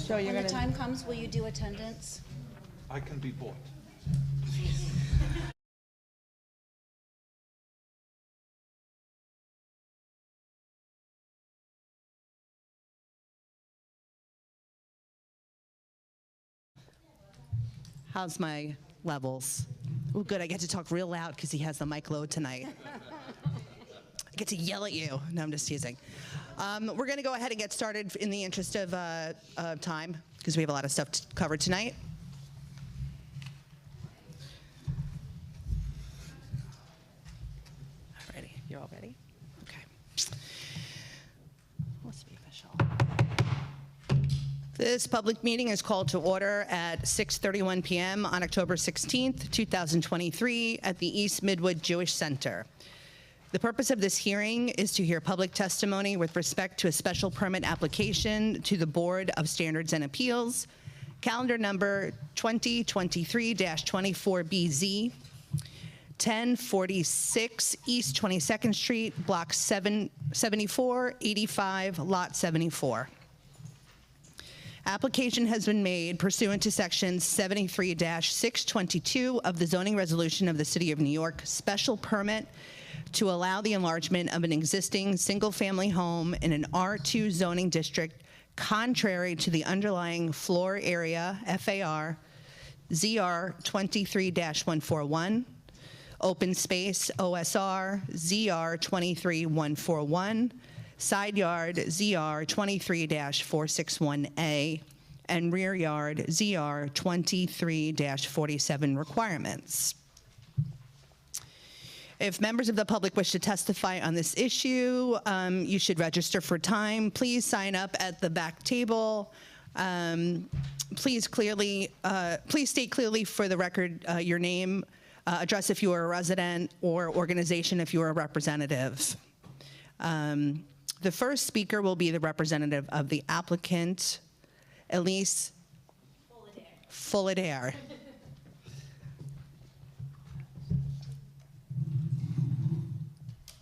So you're When the gonna... time comes, will you do attendance? I can be bought. How's my levels? Oh, good. I get to talk real loud because he has the mic load tonight. I get to yell at you. No, I'm just teasing. We're going to go ahead and get started in the interest of time because we have a lot of stuff to cover tonight. Alrighty. You're all ready? Okay. Let's be official. This public meeting is called to order at 6:31 p.m. on October 16th, 2023 at the East Midwood Jewish Center. The purpose of this hearing is to hear public testimony with respect to a special permit application to the Board of Standards and Appeals, calendar number 2023-24BZ, 1046 East 22nd Street, Block 7485, Lot 74. Application has been made pursuant to Section 73-622 of the Zoning Resolution of the City of New York, special permit to allow the enlargement of an existing single-family home in an R2 zoning district contrary to the underlying floor area, FAR, ZR 23-141, open space, OSR, ZR 23-141, side yard ZR 23-461A, and rear yard ZR 23-47 requirements. If members of the public wish to testify on this issue, you should register for time. Please sign up at the back table. Please state clearly for the record your name, address if you are a resident, or organization if you are a representative. The first speaker will be the representative of the applicant, Elise Fullader.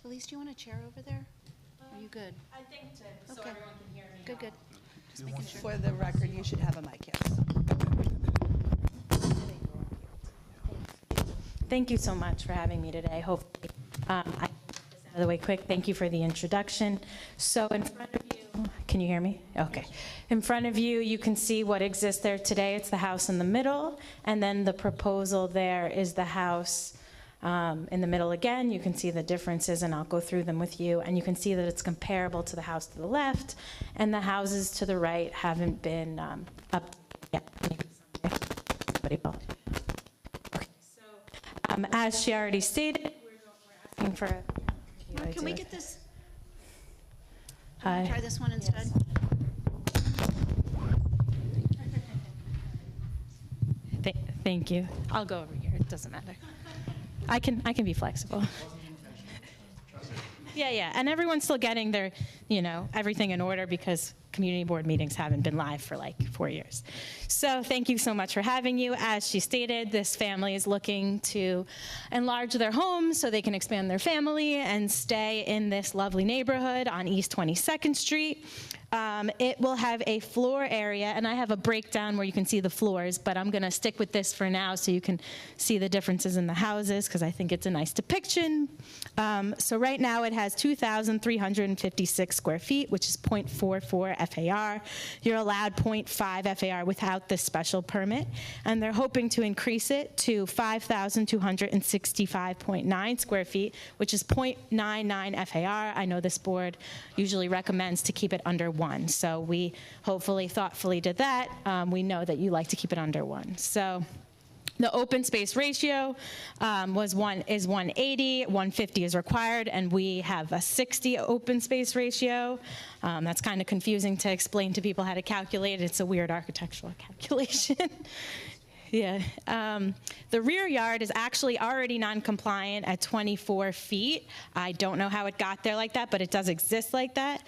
Elise, do you want a chair over there? Are you good? I think so Okay. everyone can hear me. Good, good. Just making sure. For the record, you should have a mic, yes. Thank you so much for having me today. Hopefully, I get this out of the way quick. Thank you for the introduction. So in front of you, can you hear me? Okay. In front of you, you can see what exists there today. It's the house in the middle, and then the proposal there is the house in the middle again. You can see the differences, and I'll go through them with you. And you can see that it's comparable to the house to the left, and the houses to the right haven't been up yet. Okay, so as she already stated, we're asking for. Can we get this? Hi. Try this one instead. Thank you. I'll go over here. It doesn't matter. I can be flexible. Yeah, and everyone's still getting their, everything in order because community board meetings haven't been live for like 4 years. So thank you so much for having you. As she stated, this family is looking to enlarge their home so they can expand their family and stay in this lovely neighborhood on East 22nd Street. It will have a floor area, and I have a breakdown where you can see the floors, but I'm going to stick with this for now so you can see the differences in the houses because I think it's a nice depiction. So right now it has 2,356 square feet, which is 0.44 FAR. You're allowed 0.5 FAR without this special permit, and they're hoping to increase it to 5,265.9 square feet, which is 0.99 FAR. I know this board usually recommends to keep it under 1. So we hopefully thoughtfully did that. We know that you like to keep it under 1. So the open space ratio is 180, 150 is required, and we have a 60 open space ratio. That's kind of confusing to explain to people how to calculate it. It's a weird architectural calculation. Yeah. The rear yard is actually already non-compliant at 24 feet. I don't know how it got there like that, but it does exist like that.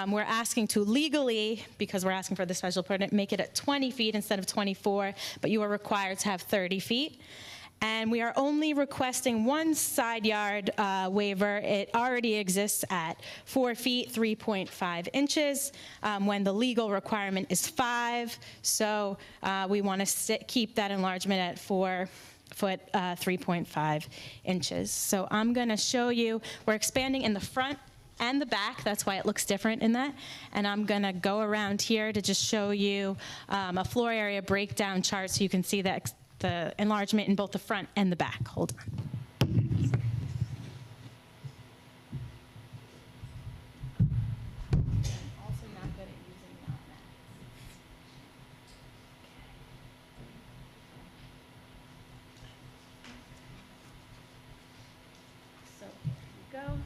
We're asking to legally, because we're asking for the special permit, make it at 20 feet instead of 24, but you are required to have 30 feet. And we are only requesting one side yard waiver. It already exists at 4 feet, 3.5 inches, when the legal requirement is 5. So we want to keep that enlargement at 4 foot, 3.5 inches. So I'm going to show you, we're expanding in the front and the back. That's why it looks different in that. And I'm going to go around here to just show you a floor area breakdown chart so you can see the enlargement in both the front and the back. Hold on. Also not good at using non-max. So here we go.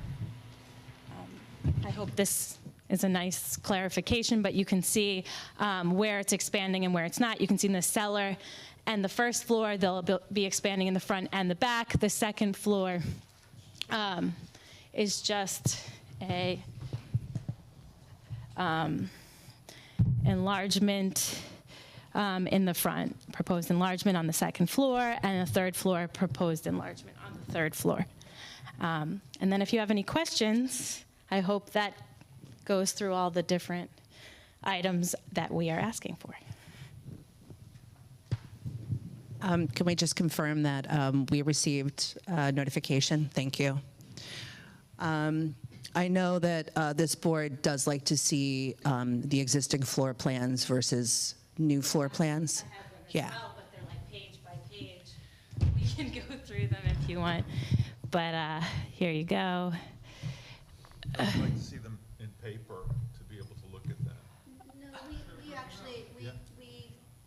I hope this is a nice clarification, but you can see where it's expanding and where it's not. You can see in the cellar and the first floor, they'll be expanding in the front and the back. The second floor is just a enlargement in the front, proposed enlargement on the second floor, and a third floor proposed enlargement on the third floor. And then if you have any questions, I hope that goes through all the different items that we are asking for. Can we just confirm that we received notification? Thank you. I know that this board does like to see the existing floor plans versus new floor plans. I have them as Yeah. well, but they're like page by page. We can go through them if you want, but here you go. I'd like to see them in paper to be able to look at that. No, we actually, we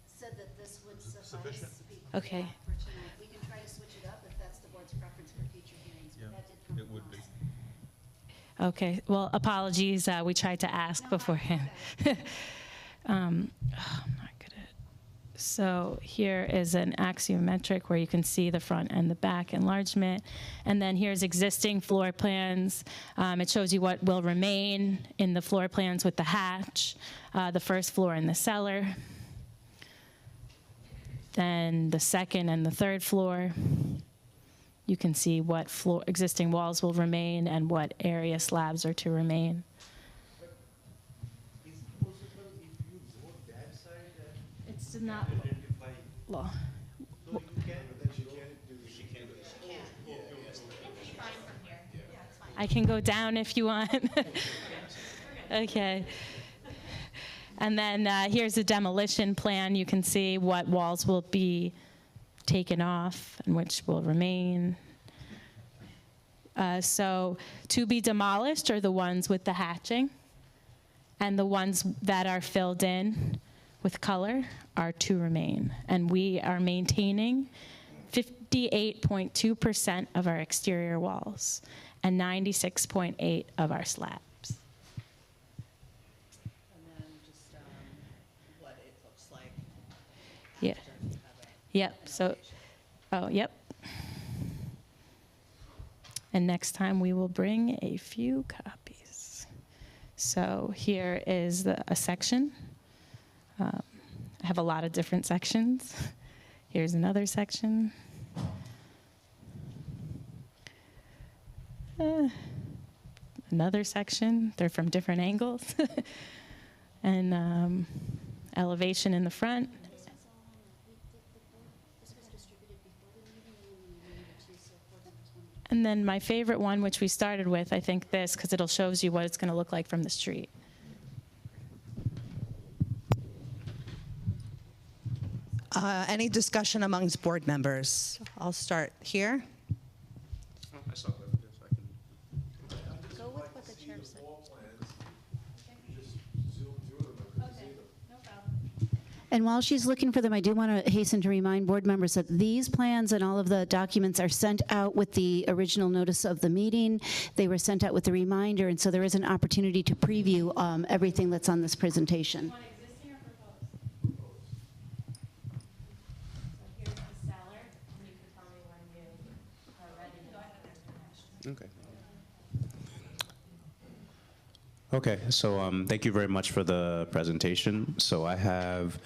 said that this would suffice. Sufficient? Okay. For tonight. We can try to switch it up if that's the board's preference for future hearings, Yeah, but that did come it from would be. us. Okay, well, apologies, we tried to ask beforehand. I'm not good at. So here is an axiometric where you can see the front and the back enlargement. And then here's existing floor plans. It shows you what will remain in the floor plans with the hatch, the first floor and the cellar. Then the second and the third floor. You can see what floor, existing walls will remain and what area slabs are to remain. Is it possible if you go that side and It's not identify? law. So you can, but then she can't do, she can't do I can go down if you want. Okay. And then here's a demolition plan. You can see what walls will be taken off and which will remain. So to be demolished are the ones with the hatching, and the ones that are filled in with color are to remain. And we are maintaining 58.2% of our exterior walls and 96.8% of our slabs. And then just what it looks like. Yeah. Yep. So, oh, yep. And next time we will bring a few copies. So here is a section. I have a lot of different sections. Here's another section. Another section. They're from different angles. And elevation in the front. This was distributed before the meeting, and then we needed to, so board members wanted. And then my favorite one, which we started with, I think this, because it'll shows you what it's going to look like from the street. Any discussion amongst board members? I'll start here. I saw that, yes, I can. Go with what the chair said. And while she's looking for them, I do want to hasten to remind board members that these plans and all of the documents are sent out with the original notice of the meeting. They were sent out with the reminder, and so there is an opportunity to preview everything that's on this presentation. Okay. Okay, so thank you very much for the presentation. So I have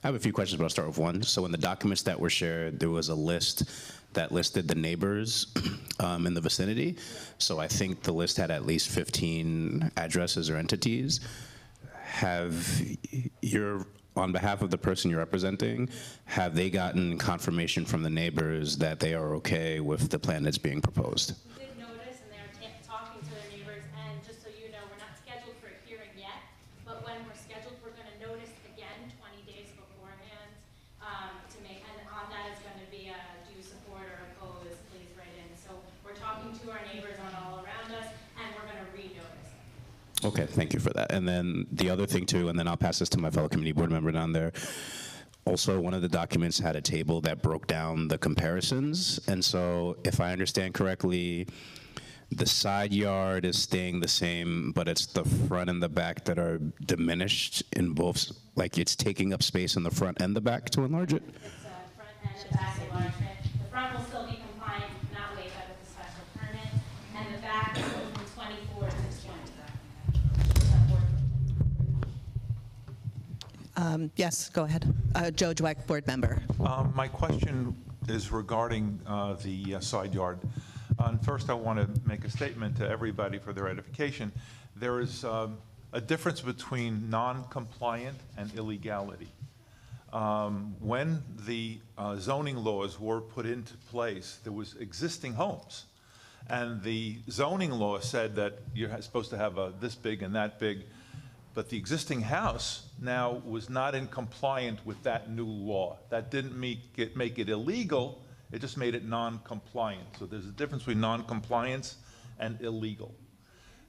I have a few questions, but I'll start with one. So in the documents that were shared, there was a list that listed the neighbors in the vicinity. So I think the list had at least 15 addresses or entities. On behalf of the person you're representing, have they gotten confirmation from the neighbors that they are okay with the plan that's being proposed? We did notice, and they're talking to their neighbors, and just so you know, we're not scheduled for a hearing yet, but when we're scheduled, we're going to notice again 20 days beforehand to make, and on that is going to be a do you support or oppose, please write in. So we're talking to our neighbors on all around us, and we're going to re-notice. Okay, thank you for that. And then the other thing too, and then I'll pass this to my fellow community board member down there. Also, one of the documents had a table that broke down the comparisons. And so if I understand correctly, the side yard is staying the same, but it's the front and the back that are diminished in both, like it's taking up space in the front and the back to enlarge it? It's front and the back enlargement. The front will still be compliant, not waived by with the special permit, and the back will go from 24 to 20. Yes, go ahead. Joe Dweck, board member. My question is regarding the side yard. First, I want to make a statement to everybody for their edification. There is a difference between non-compliant and illegality. When the zoning laws were put into place, there was existing homes. And the zoning law said that you're supposed to have this big and that big. But the existing house now was not in compliant with that new law. That didn't make it illegal, it just made it non-compliant. So there's a difference between non-compliance and illegal.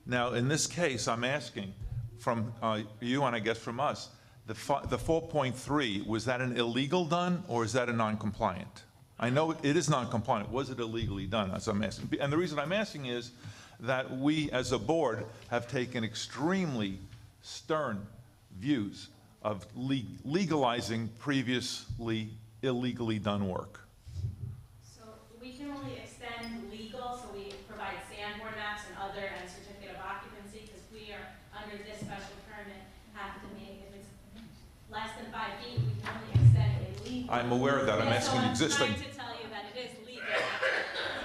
Now, in this case, I'm asking from you and I guess from us, the 4.3, was that an illegal done or is that a non-compliant? I know it is non-compliant. Was it illegally done? That's what I'm asking. And the reason I'm asking is that we as a board have taken extremely stern views of legalizing previously illegally done work. So we can only extend legal, so we provide sandboard maps and other and certificate of occupancy, because we are under this special permit have to make, if it's less than 5 feet, we can only extend illegal. I'm aware of that. I'm asking existing. I'm trying to tell you that it is legal.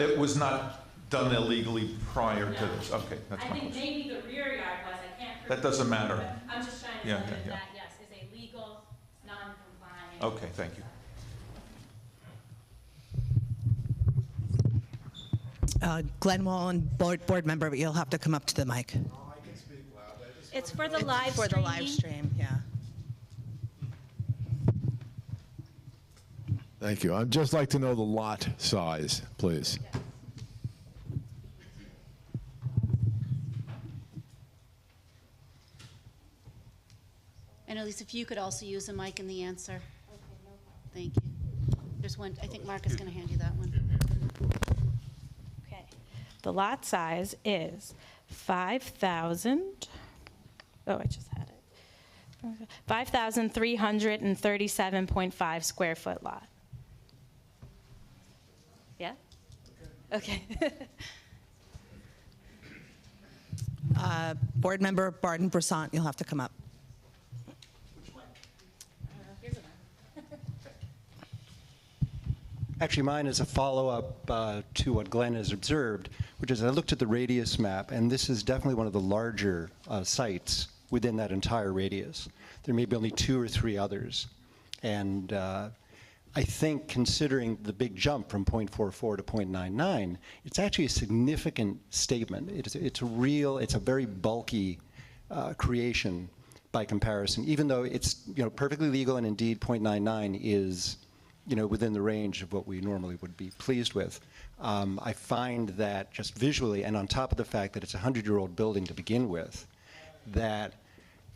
It was not done illegally prior to this. Okay, that's I my think question. maybe the rear yard was, I can't. That doesn't matter. But I'm just trying to Yeah, tell you yeah, yeah. that, yes, is a legal, non-compliant. Okay, thank you. Glenn Wallen, board member, but you'll have to come up to the mic. It's for the live For the live streaming. stream, yeah. Thank you. I'd just like to know the lot size, please. And Elise, if you could also use a mic in the answer. Thank you. There's one, I think Mark is going to hand you that one. Okay. The lot size is 5,000, oh, I just had it. 5,337.5 square foot lot. Yeah? Okay. Board member Barton Brisant, you'll have to come up. Here's a one. Actually, mine is a follow-up to what Glenn has observed, which is I looked at the radius map, and this is definitely one of the larger sites within that entire radius. There may be only 2 or 3 others. And I think considering the big jump from 0.44 to 0.99, it's actually a significant statement. It's a very bulky creation by comparison, even though it's perfectly legal, and indeed 0.99 is within the range of what we normally would be pleased with. I find that just visually, and on top of the fact that it's a 100-year-old building to begin with, that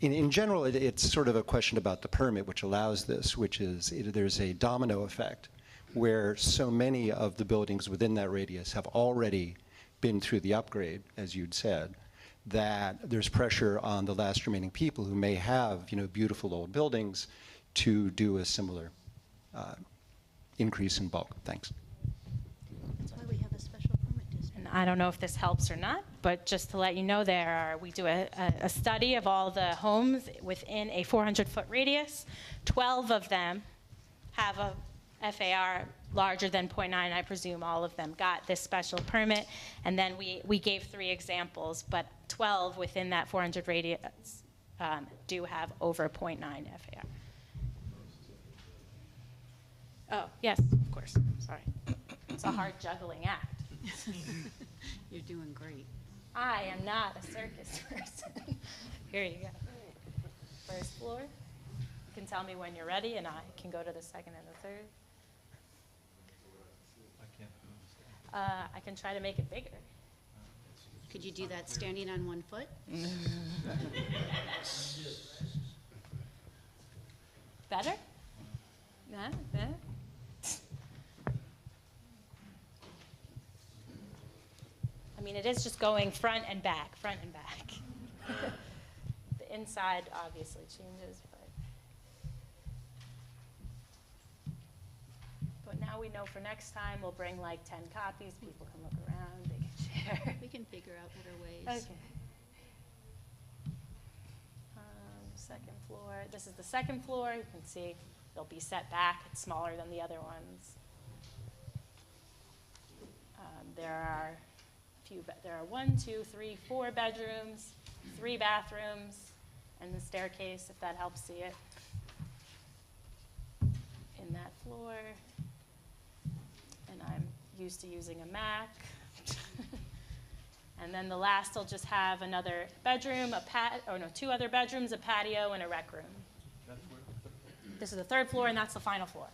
in general, it's sort of a question about the permit which allows this, which is there's a domino effect where so many of the buildings within that radius have already been through the upgrade, as you'd said, that there's pressure on the last remaining people who may have beautiful old buildings to do a similar increase in bulk. Thanks. That's why we have a special permit district. And I don't know if this helps or not, But just to let you know, we do a study of all the homes within a 400-foot radius. 12 of them have a FAR larger than 0.9. I presume all of them got this special permit. And then we gave 3 examples, but 12 within that 400 radius do have over 0.9 FAR. Oh, yes, of course. Sorry. It's a hard juggling act. You're doing great. I am not a circus person. Here you go. First floor. You can tell me when you're ready, and I can go to the second and the third. I can try to make it bigger. Could you do that standing on one foot? Better? Yeah, better? I mean, it is just going front and back, front and back. The inside obviously changes, but now we know for next time we'll bring like 10 copies. People can look around, they can share. We can figure out better ways. Okay. Second floor. This is the second floor. You can see they'll be set back. It's smaller than the other ones. There are 1, 2, 3, 4 bedrooms, 3 bathrooms, and the staircase, if that helps see it, in that floor. And I'm used to using a Mac. And then the last will just have another bedroom, 2 other bedrooms, a patio, and a rec room. This is the 3rd floor, and that's the final floor.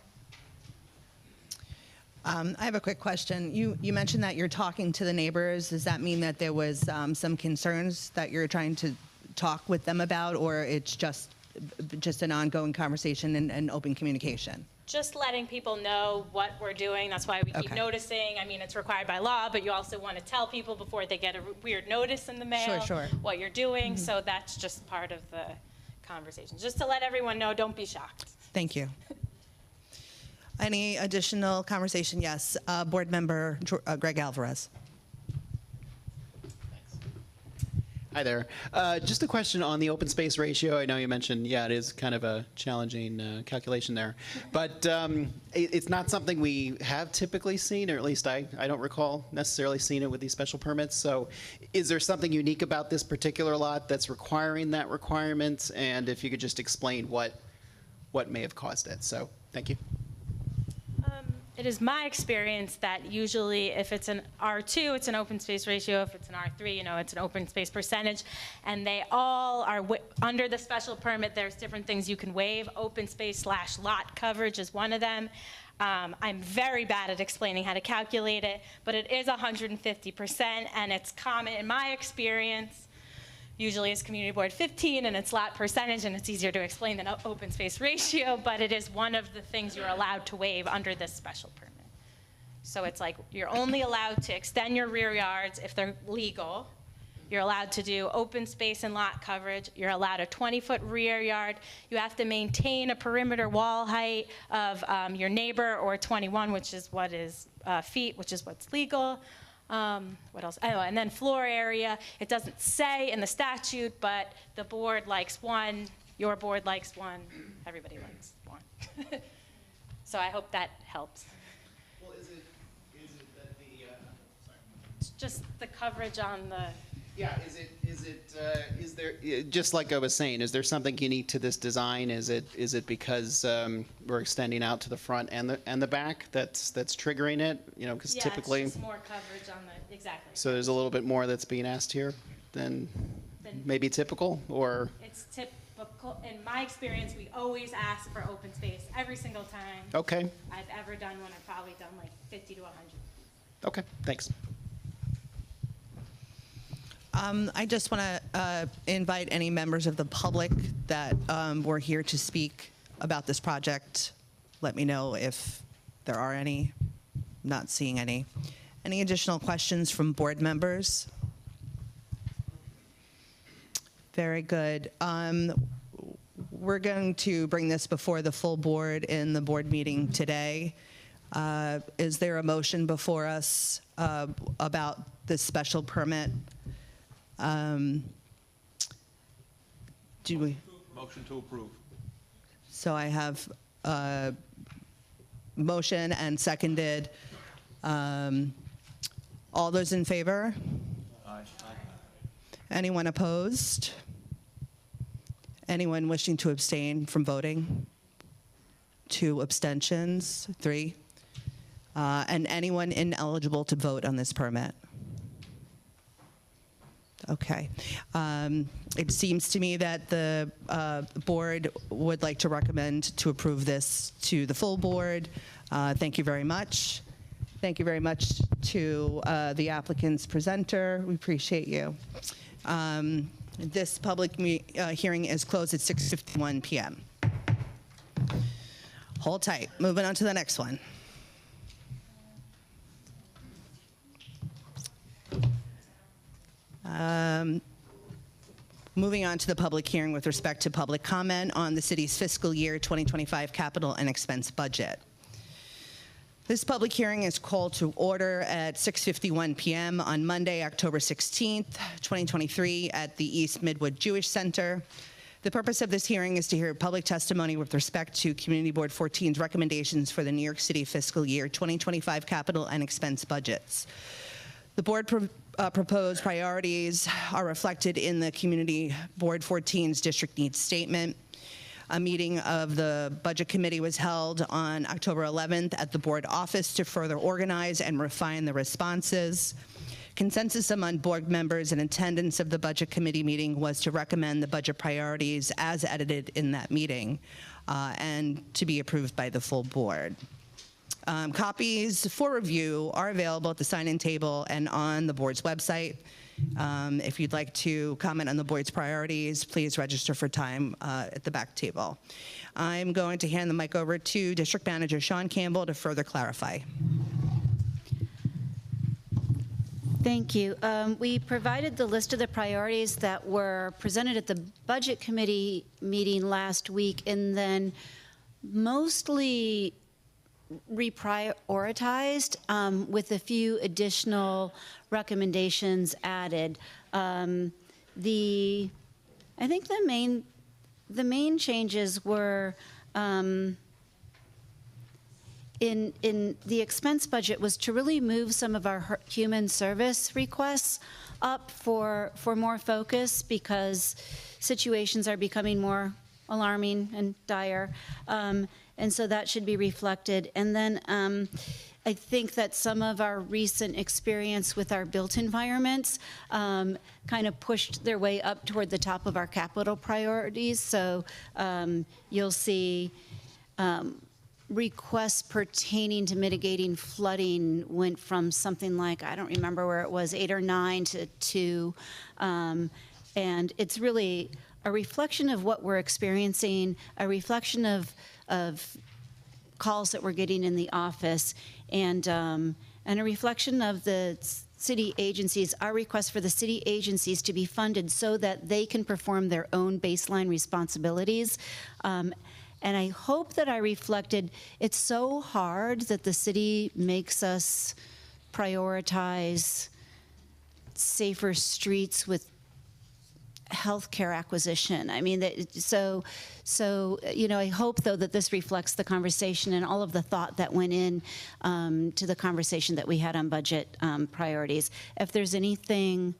I have a quick question. You mentioned that you're talking to the neighbors. Does that mean that there was some concerns that you're trying to talk with them about, or it's just an ongoing conversation and open communication? Just letting people know what we're doing. That's why we keep noticing. I mean, it's required by law, but you also want to tell people before they get a weird notice in the mail what you're doing. Mm-hmm. So that's just part of the conversation. Just to let everyone know, don't be shocked. Thank you. Any additional conversation? Yes. Board Member Greg Alvarez. Hi there. Just a question on the open space ratio. I know you mentioned, it is kind of a challenging calculation there. But it's not something we have typically seen, or at least I don't recall necessarily seeing it with these special permits. So is there something unique about this particular lot that's requiring that requirement? And if you could just explain what may have caused it. So thank you. It is my experience that usually if it's an R2, it's an open space ratio. If it's an R3, it's an open space percentage. And they all are under the special permit. There's different things you can waive. Open space / lot coverage is one of them. I'm very bad at explaining how to calculate it, but it is 150%, and it's common in my experience. Usually it's community board 15 and it's lot percentage, and it's easier to explain than open space ratio, but it is one of the things you're allowed to waive under this special permit. So it's like you're only allowed to extend your rear yards if they're legal. You're allowed to do open space and lot coverage. You're allowed a 20-foot rear yard. You have to maintain a perimeter wall height of your neighbor, or 21, which is what is feet, which is what's legal. What else? Oh, and then floor area. It doesn't say in the statute, but the board likes 1, your board likes 1, everybody likes 1. So I hope that helps. Well, is it that the, sorry. It's just the coverage on the... Yeah, is there, just like I was saying, is there something unique to this design? Is it because we're extending out to the front and the back that's triggering it? Because typically... it's just more coverage on the, exactly. So there's a little bit more that's being asked here than maybe typical, or? It's typical. In my experience, we always ask for open space every single time. Okay. I've ever done one. I've probably done like 50 to 100. Okay, thanks. I just want to invite any members of the public that were here to speak about this project. Let me know if there are any. Not seeing any. Any additional questions from board members? Very good. We're going to bring this before the full board in the board meeting today. Is there a motion before us about this special permit? Do we? Motion to approve. So I have a motion and seconded. All those in favor? Aye. Anyone opposed? Anyone wishing to abstain from voting? 2 abstentions, 3. And anyone ineligible to vote on this permit? Okay. It seems to me that the board would like to recommend to approve this to the full board. Thank you very much. Thank you very much to the applicant's presenter. We appreciate you. This public hearing is closed at 6:51 p.m. Hold tight. Moving on to the next one. Moving on to the public hearing with respect to public comment on the city's fiscal year 2025 capital and expense budget. This public hearing is called to order at 6:51 p.m. on Monday, October 16th, 2023 at the East Midwood Jewish Center. The purpose of this hearing is to hear public testimony with respect to Community Board 14's recommendations for the New York City fiscal year 2025 capital and expense budgets. The board proposed priorities are reflected in the Community Board 14's district needs statement. A meeting of the Budget Committee was held on October 11th at the board office to further organize and refine the responses. Consensus among board members in attendance of the Budget Committee meeting was to recommend the budget priorities as edited in that meeting and to be approved by the full board. Copies for review are available at the sign-in table and on the board's website. If you'd like to comment on the board's priorities, please register for time at the back table. I'm going to hand the mic over to District Manager Sean Campbell to further clarify. Thank you. We provided the list of the priorities that were presented at the Budget Committee meeting last week, and then mostly reprioritized with a few additional recommendations added. I think the main changes were in the expense budget was to really move some of our human service requests up for more focus because situations are becoming more alarming and dire. And so that should be reflected. And then I think that some of our recent experience with our built environments kind of pushed their way up toward the top of our capital priorities. So you'll see requests pertaining to mitigating flooding went from something like, I don't remember where it was, 8 or 9 to 2. And it's really a reflection of what we're experiencing, a reflection of calls that we're getting in the office, and a reflection of the city agencies, our request for the city agencies to be funded so that they can perform their own baseline responsibilities. And I hope that I reflected, it's so hard that the city makes us prioritize safer streets with healthcare acquisition. I mean, so I hope though that this reflects the conversation and all of the thought that went in to the conversation that we had on budget priorities. If there's anything,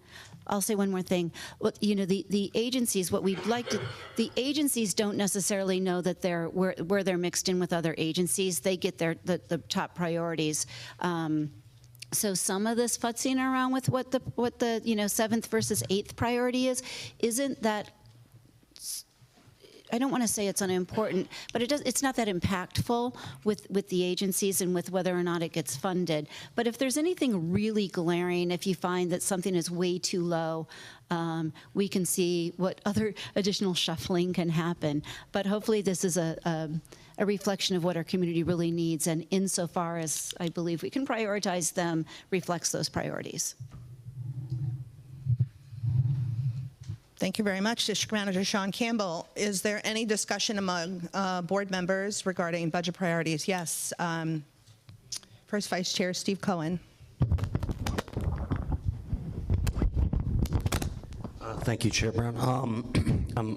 I'll say one more thing. Well, the agencies, what we'd like to, the agencies don't necessarily know that where they're mixed in with other agencies. They get the top priorities. So some of this futzing around with what the 7th versus 8th priority isn't that, I don't want to say it's unimportant, but it's not that impactful with the agencies and with whether or not it gets funded. But if there's anything really glaring, if you find that something is way too low, we can see what other additional shuffling can happen. But hopefully this is a reflection of what our community really needs, and insofar as I believe we can prioritize them, reflects those priorities. Thank you very much, District Manager Sean Campbell. Is there any discussion among board members regarding budget priorities? Yes. First Vice Chair Steve Cohen. Thank you, Chair Brown.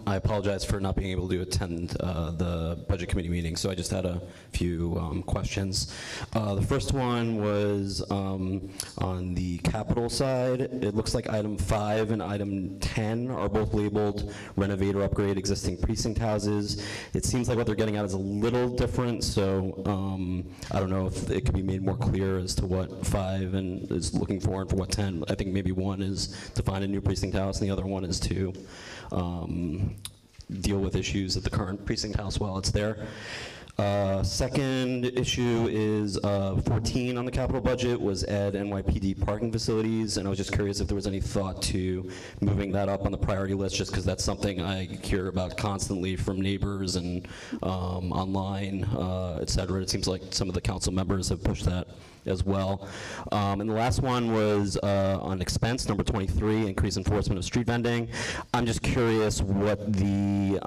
I apologize for not being able to attend the Budget Committee meeting, so I just had a few questions. The first one was on the capital side. It looks like item 5 and item 10 are both labeled renovate or upgrade existing precinct houses. It seems like what they're getting at is a little different, so I don't know if it could be made more clear as to what 5 is looking for and for what 10. I think maybe one is to find a new precinct house, and the other one is to deal with issues at the current precinct house while it's there. Second issue is 14 on the capital budget was add NYPD parking facilities, and I was just curious if there was any thought to moving that up on the priority list, just because that's something I hear about constantly from neighbors and online, et cetera. It seems like some of the council members have pushed that as well. And the last one was on expense, number 23, increase enforcement of street vending. I'm just curious what the,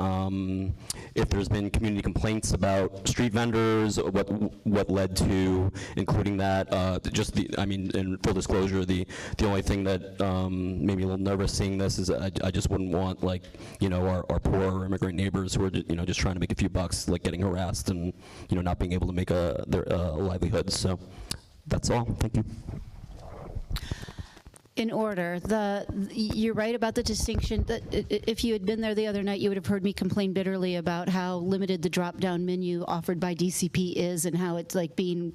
if there's been community complaints about street vendors, what led to including that. Just the, I mean, in full disclosure, the only thing that made me a little nervous seeing this is I just wouldn't want, like, you know, our poor immigrant neighbors who are, you know, just trying to make a few bucks, like getting harassed and, you know, not being able to make their livelihood. So that's all. Thank you. In order, you're right about the distinction that if you had been there the other night, you would have heard me complain bitterly about how limited the drop-down menu offered by DCP is, and how it's like being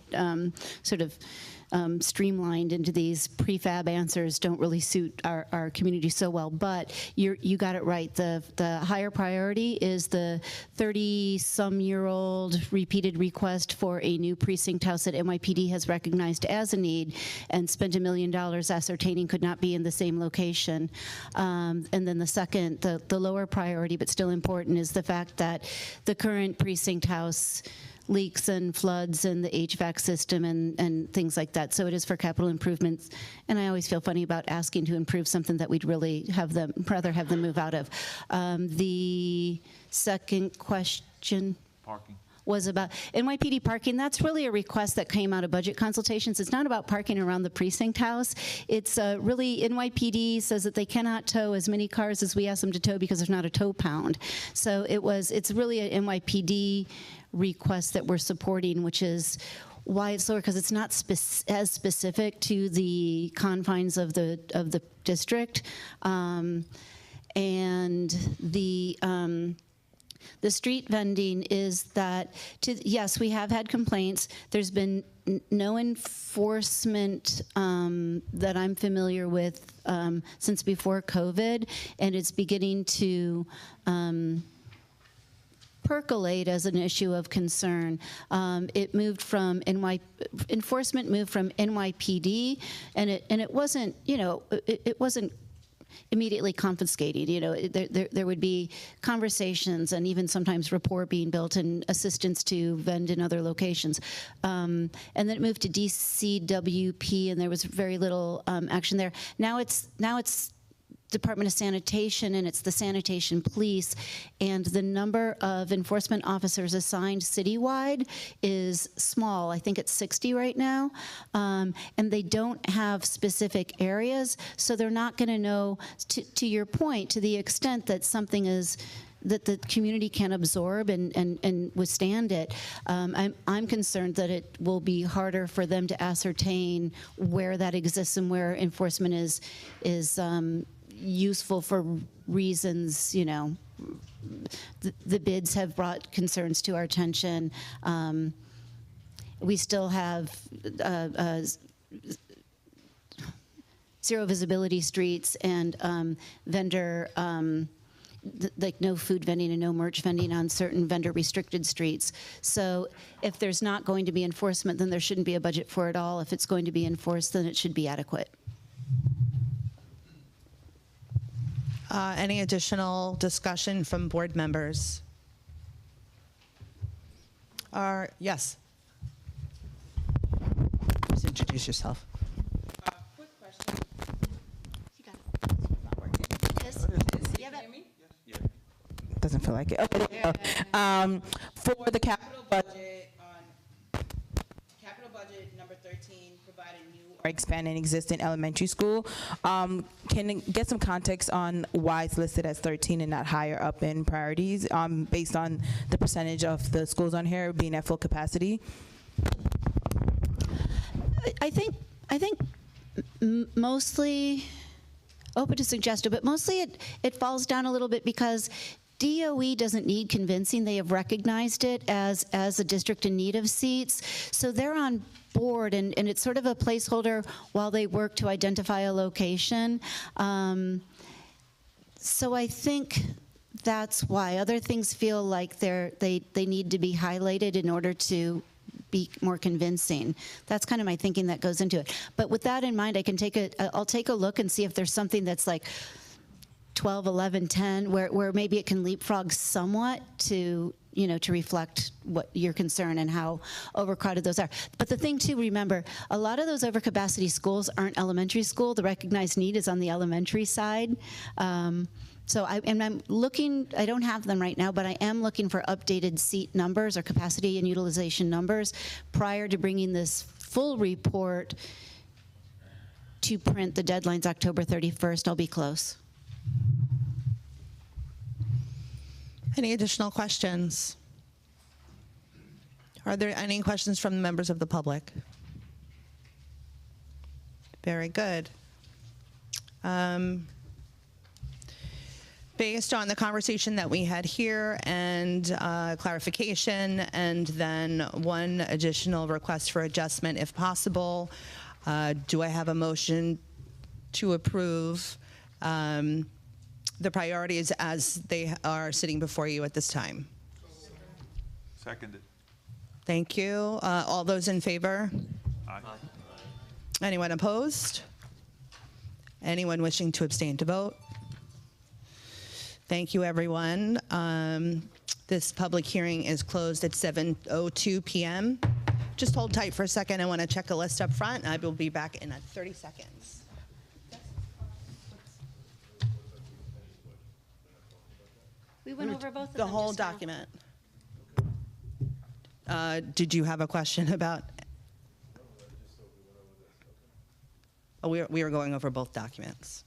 sort of streamlined into these prefab answers don't really suit our community so well. But you got it right. The higher priority is the 30-some-year-old repeated request for a new precinct house that NYPD has recognized as a need and spent $1 million ascertaining could not be in the same location. And then the second, the lower priority but still important, is the fact that the current precinct house leaks and floods and the HVAC system and things like that. So it is for capital improvements. And I always feel funny about asking to improve something that we'd really rather have them move out of. The second question Parking. was about NYPD parking. That's really a request that came out of budget consultations. It's not about parking around the precinct house. It's really, NYPD says that they cannot tow as many cars as we ask them to tow because there's not a tow pound. So it's really an NYPD request that we're supporting, which is why it's lower, because it's not as specific to the confines of the district. And the street vending is that, yes, we have had complaints. There's been no enforcement that I'm familiar with since before COVID, and it's beginning to percolate as an issue of concern. It moved from enforcement moved from NYPD, and it wasn't, you know, it wasn't immediately confiscating. You know, there would be conversations and even sometimes rapport being built and assistance to vend in other locations. And then it moved to DCWP, and there was very little action there. Now it's Department of Sanitation, and it's the sanitation police, and the number of enforcement officers assigned citywide is small. I think it's 60 right now, and they don't have specific areas, so they're not going to know, to your point, to the extent that something is that the community can absorb and withstand it. I'm concerned that it will be harder for them to ascertain where that exists and where enforcement is useful for reasons, you know. The bids have brought concerns to our attention. We still have zero visibility streets and vendor, like no food vending and no merch vending on certain vendor restricted streets. So if there's not going to be enforcement, then there shouldn't be a budget for it all. If it's going to be enforced, then it should be adequate. Any additional discussion from board members? Yes. Please introduce yourself. Quick question. You got it. Not working. Yes. You hear me? Doesn't feel like it. Okay, there you go. For the capital budget, on capital budget number 13, for or expand an existing elementary school. Can I get some context on why it's listed as 13 and not higher up in priorities, based on the percentage of the schools on here being at full capacity? I think mostly open to suggestion, but mostly it falls down a little bit because DOE doesn't need convincing. They have recognized it as a district in need of seats. So they're on board, and it's sort of a placeholder while they work to identify a location. So I think that's why. Other things feel like they need to be highlighted in order to be more convincing. That's kind of my thinking that goes into it. But with that in mind, I'll take a look and see if there's something that's like 12, 11, 10, where maybe it can leapfrog somewhat to reflect what your concern and how overcrowded those are. But the thing to remember, a lot of those overcapacity schools aren't elementary school. The recognized need is on the elementary side. So I'm looking, I don't have them right now, but I am looking for updated seat numbers or capacity and utilization numbers prior to bringing this full report to print. The deadline's October 31st. I'll be close. Any additional questions? Are there any questions from the members of the public? Very good. Based on the conversation that we had here and clarification, and then one additional request for adjustment if possible, do I have a motion to approve the priorities as they are sitting before you at this time? Seconded. Thank you. All those in favor? Aye. Anyone opposed? Anyone wishing to abstain to vote? Thank you, everyone. This public hearing is closed at 7:02 p.m. Just hold tight for a second. I want to check a list up front. I will be back in 30 seconds. We went over both of The them whole just now. document. Did you have a question about? Oh, we were going over both documents.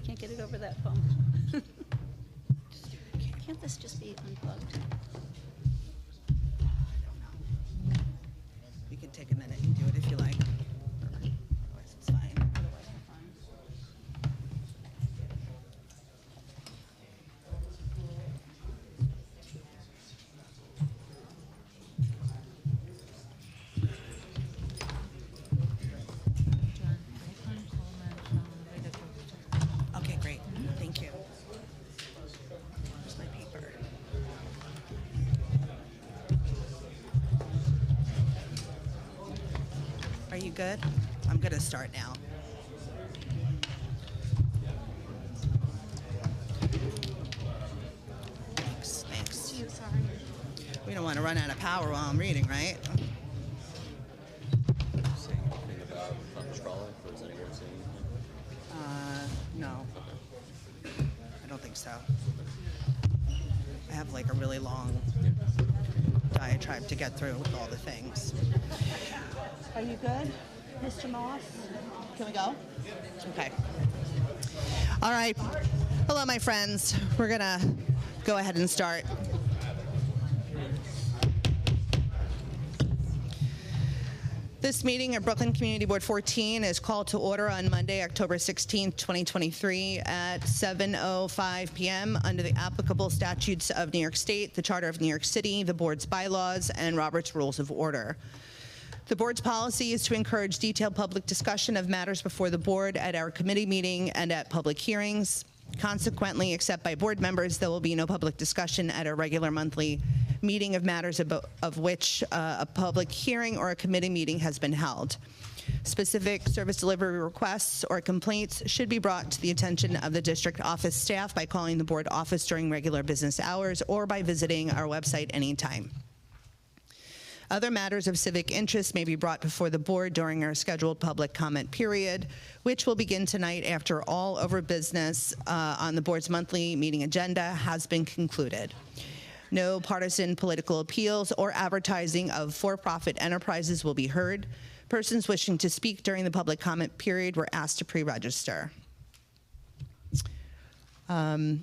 Can't get it over that phone. Can't this just be unplugged? You can take a minute and do it if you like. Otherwise, it's fine. Okay, great. Thank you. Where's my paper? Are you good? I'm going to start now. Thanks. We don't want to run out of power while I'm reading, right? No. I don't think so. I have like a really long diatribe to get through with all the things. Are you good, Mr. Moss? Can we go? Okay. All right. Hello, my friends. We're going to go ahead and start. This meeting of Brooklyn Community Board 14 is called to order on Monday, October 16, 2023 at 7:05 p.m. under the applicable statutes of New York State, the Charter of New York City, the board's bylaws, and Robert's Rules of Order. The board's policy is to encourage detailed public discussion of matters before the board at our committee meeting and at public hearings. Consequently, except by board members, there will be no public discussion at a regular monthly meeting of matters of which a public hearing or a committee meeting has been held. Specific service delivery requests or complaints should be brought to the attention of the district office staff by calling the board office during regular business hours or by visiting our website anytime. Other matters of civic interest may be brought before the board during our scheduled public comment period, which will begin tonight after all other business on the board's monthly meeting agenda has been concluded. No partisan political appeals or advertising of for-profit enterprises will be heard. Persons wishing to speak during the public comment period were asked to pre-register. Mr.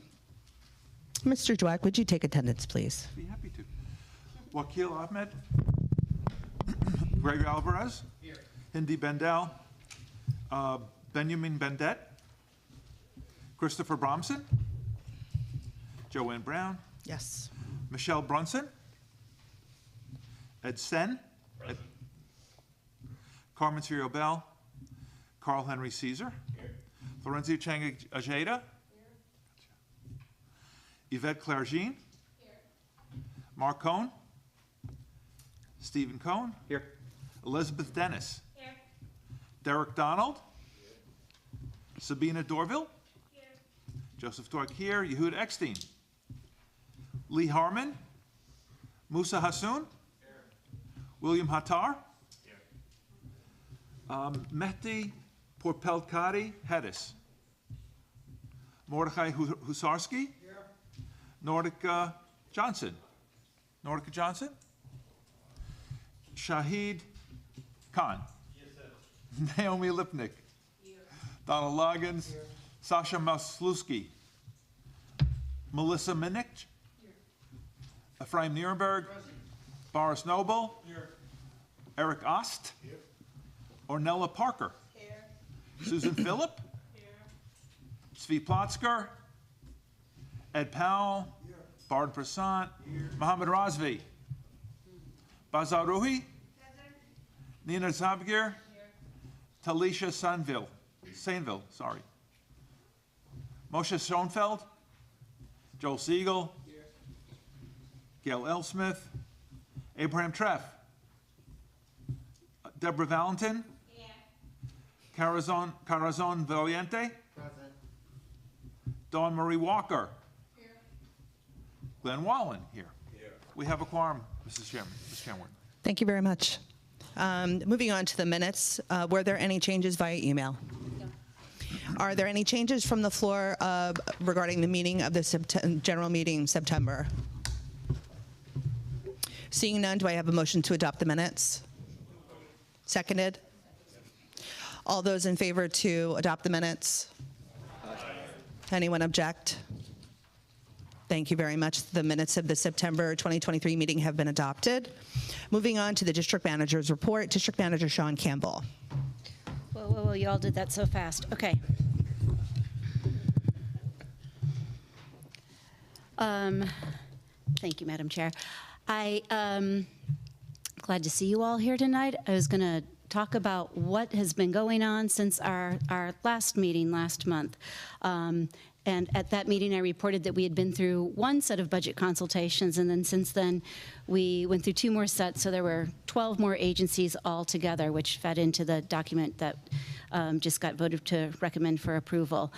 Dweck, would you take attendance, please? Be happy to. Wakil Ahmed. Greg Alvarez. Here. Hindi Bendel. Benjamin Bendet. Christopher Bromson. Joanne Brown. Yes. Michelle Brunson. Ed Sen. Carmen Cirio Bell. Carl Henry Caesar. Here. Florencia Chang Ajeda. Yvette Claire Jean. Here. Mark Cohn. Stephen Cohn. Here. Elizabeth Dennis. Here. Derek Donald. Here. Sabina Dorville. Here. Joseph Dork here. Yehud Eckstein. Lee Harmon. Musa Hassoun. Here. William Hattar. Here. Mehdi Porpelkadi Hedis. Mordechai Husarski. Here. Nordica Johnson. Nordica Johnson. Shahid Khan. Yes, sir. Naomi Lipnick. Here. Donald Loggins. Here. Sasha Masluski. Melissa Minich. Here. Ephraim Nierenberg. Present. Boris Noble. Here. Eric Ost. Here. Ornella Parker. Here. Susan Phillip. Here. Svi Plotzker. Ed Powell. Here. Bard Prasant. Here. Mohammed Razvi. Bazar Ruhi. Nina Zabgir. Talisha Sainville, sorry. Moshe Schoenfeld. Joel Siegel. Here. Gail L. Smith. Abraham Treff. Deborah Valentin. Here. Corazon Valiente. Present. Dawn Marie Walker. Here. Glenn Wallen here. We have a quorum, Mrs. Chairman, Ms. Kenworth. Thank you very much. Moving on to the minutes, were there any changes via email? No. Are there any changes from the floor regarding the meeting of the general meeting in September? Seeing none, do I have a motion to adopt the minutes? Seconded? All those in favor to adopt the minutes? Aye. Anyone object? Thank you very much. The minutes of the September 2023 meeting have been adopted. Moving on to the district manager's report. District Manager Sean Campbell. Whoa, you all did that so fast. Okay. Thank you, Madam Chair. I'm glad to see you all here tonight. I was going to talk about what has been going on since our last meeting last month. And at that meeting, I reported that we had been through one set of budget consultations, and then since then, we went through 2 more sets, so there were 12 more agencies altogether, which fed into the document that just got voted to recommend for approval.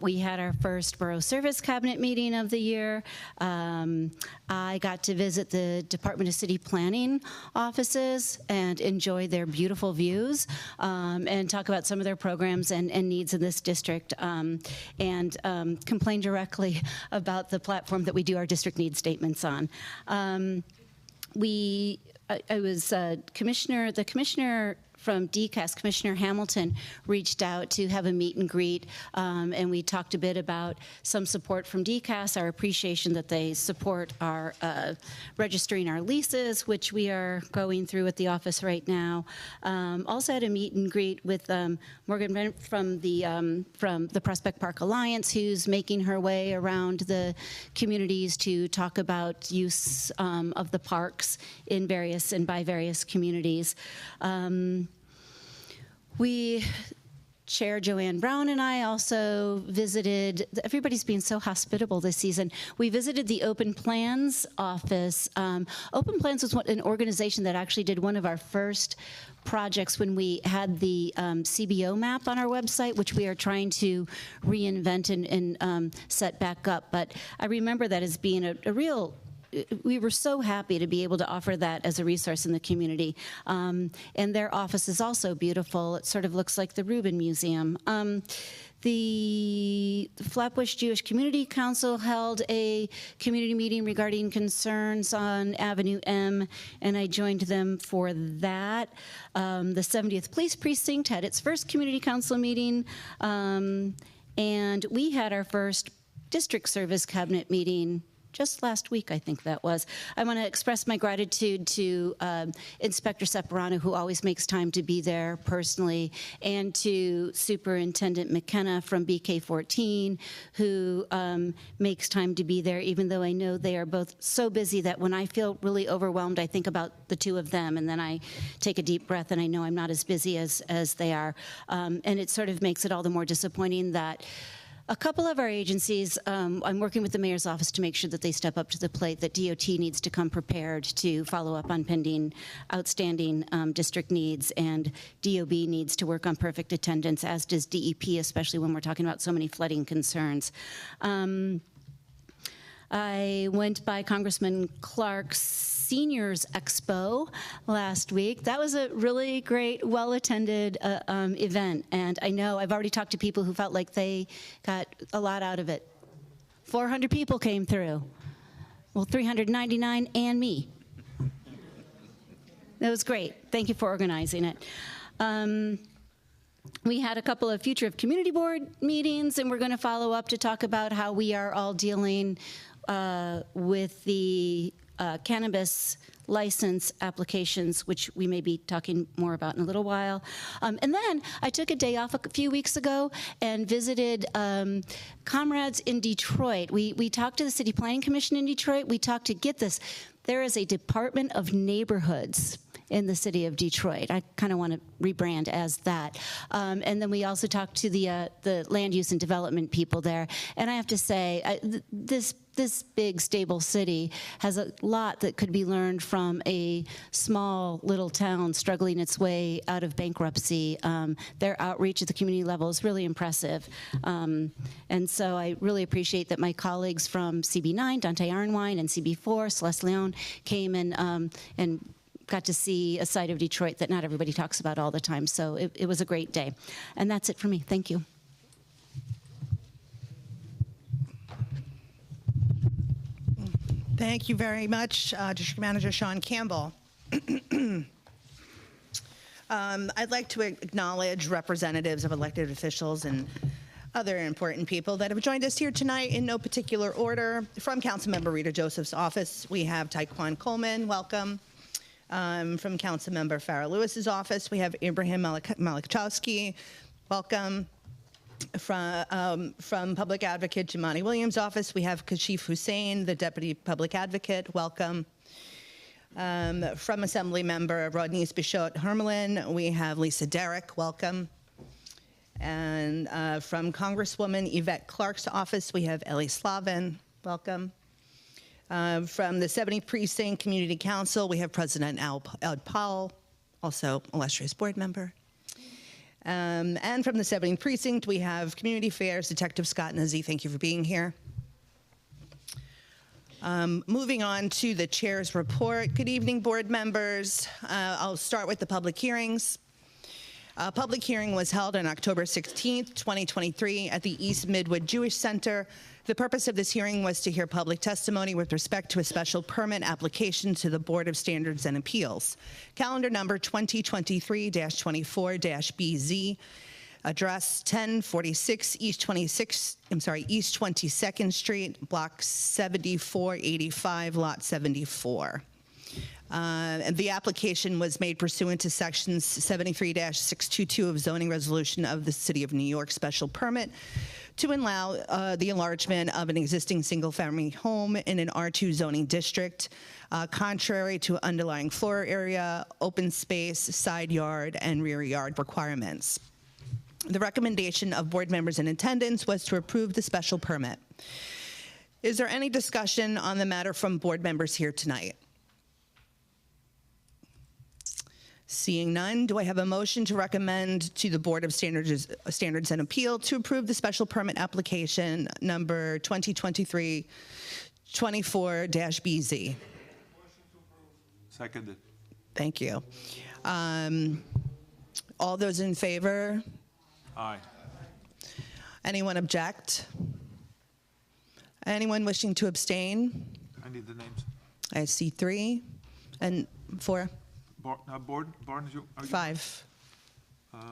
We had our first Borough Service Cabinet meeting of the year. I got to visit the Department of City Planning offices and enjoy their beautiful views and talk about some of their programs and needs in this district, and complain directly about the platform that we do our district needs statements on. I was the commissioner from DCAS, Commissioner Hamilton, reached out to have a meet and greet, and we talked a bit about some support from DCAS, our appreciation that they support our registering our leases, which we are going through at the office right now. Also had a meet and greet with Morgan Bennett from the Prospect Park Alliance, who's making her way around the communities to talk about use of the parks in various and by various communities. Chair Joanne Brown and I also visited, everybody's been so hospitable this season. We visited the Open Plans office. Open Plans was an organization that actually did one of our first projects when we had the CBO map on our website, which we are trying to reinvent and set back up. But I remember that as being a real, we were so happy to be able to offer that as a resource in the community. And their office is also beautiful. It sort of looks like the Rubin Museum. The Flatbush Jewish Community Council held a community meeting regarding concerns on Avenue M, and I joined them for that. The 70th Police Precinct had its first community council meeting, and we had our first district service cabinet meeting just last week, I think that was. I want to express my gratitude to Inspector Separano, who always makes time to be there personally, and to Superintendent McKenna from BK14, who makes time to be there, even though I know they are both so busy that when I feel really overwhelmed, I think about the two of them, and then I take a deep breath, and I know I'm not as busy as they are. And it sort of makes it all the more disappointing that a couple of our agencies, I'm working with the mayor's office to make sure that they step up to the plate, that DOT needs to come prepared to follow up on pending outstanding district needs, and DOB needs to work on perfect attendance, as does DEP, especially when we're talking about so many flooding concerns. I went by Congressman Clark's Seniors Expo last week. That was a really great, well-attended event, and I know I've already talked to people who felt like they got a lot out of it. 400 people came through. Well, 399 and me. That was great. Thank you for organizing it. We had a couple of Future of Community Board meetings, and we're going to follow up to talk about how we are all dealing with the cannabis license applications, which we may be talking more about in a little while. And then I took a day off a few weeks ago and visited comrades in Detroit. We talked to the City Planning Commission in Detroit. We talked to, get this, there is a Department of Neighborhoods in the city of Detroit. I kind of want to rebrand as that. And then we also talked to the land use and development people there. And I have to say, this big, stable city has a lot that could be learned from a small little town struggling its way out of bankruptcy. Their outreach at the community level is really impressive. And so I really appreciate that my colleagues from CB9, Dante Arnwine, and CB4, Celeste Leon, came and got to see a side of Detroit that not everybody talks about all the time. So it was a great day. And that's it for me. Thank you. Thank you very much, District Manager Sean Campbell. I'd like to acknowledge representatives of elected officials and other important people that have joined us here tonight in no particular order. From Councilmember Rita Joseph's office, we have Taekwon Coleman, welcome. From Councilmember Farrah Lewis's office, we have Ibrahim Malachowski, welcome. From Public Advocate Jimani Williams' office, we have Kashif Hussein, the Deputy Public Advocate, welcome. From Assembly Member Rodney's Bichot Hermelin, we have Lisa Derrick, welcome. And from Congresswoman Yvette Clark's office, we have Ellie Slavin, welcome. From the 70th Precinct Community Council, we have President Al Powell, also illustrious board member. And from the 70th Precinct, we have Community Affairs Detective Scott Nuzzi. Thank you for being here. Moving on to the chair's report. Good evening, board members. I'll start with the public hearings. A public hearing was held on October 16th, 2023 at the East Midwood Jewish Center. The purpose of this hearing was to hear public testimony with respect to a special permit application to the Board of Standards and Appeals. Calendar number 2023-24-BZ. Address 1046 East 22nd Street, Block 7485, Lot 74. And the application was made pursuant to Sections 73-622 of Zoning Resolution of the City of New York Special Permit to allow the enlargement of an existing single-family home in an R2 zoning district, contrary to underlying floor area, open space, side yard, and rear yard requirements. The recommendation of board members in attendance was to approve the special permit. Is there any discussion on the matter from board members here tonight? Seeing none, do I have a motion to recommend to the Board of Standards and Appeal to approve the special permit application number 2023-24-BZ? Seconded. Thank you. All those in favor? Aye. Anyone object? Anyone wishing to abstain? I need the names. I see 3 and 4. Barnes, are you? 5.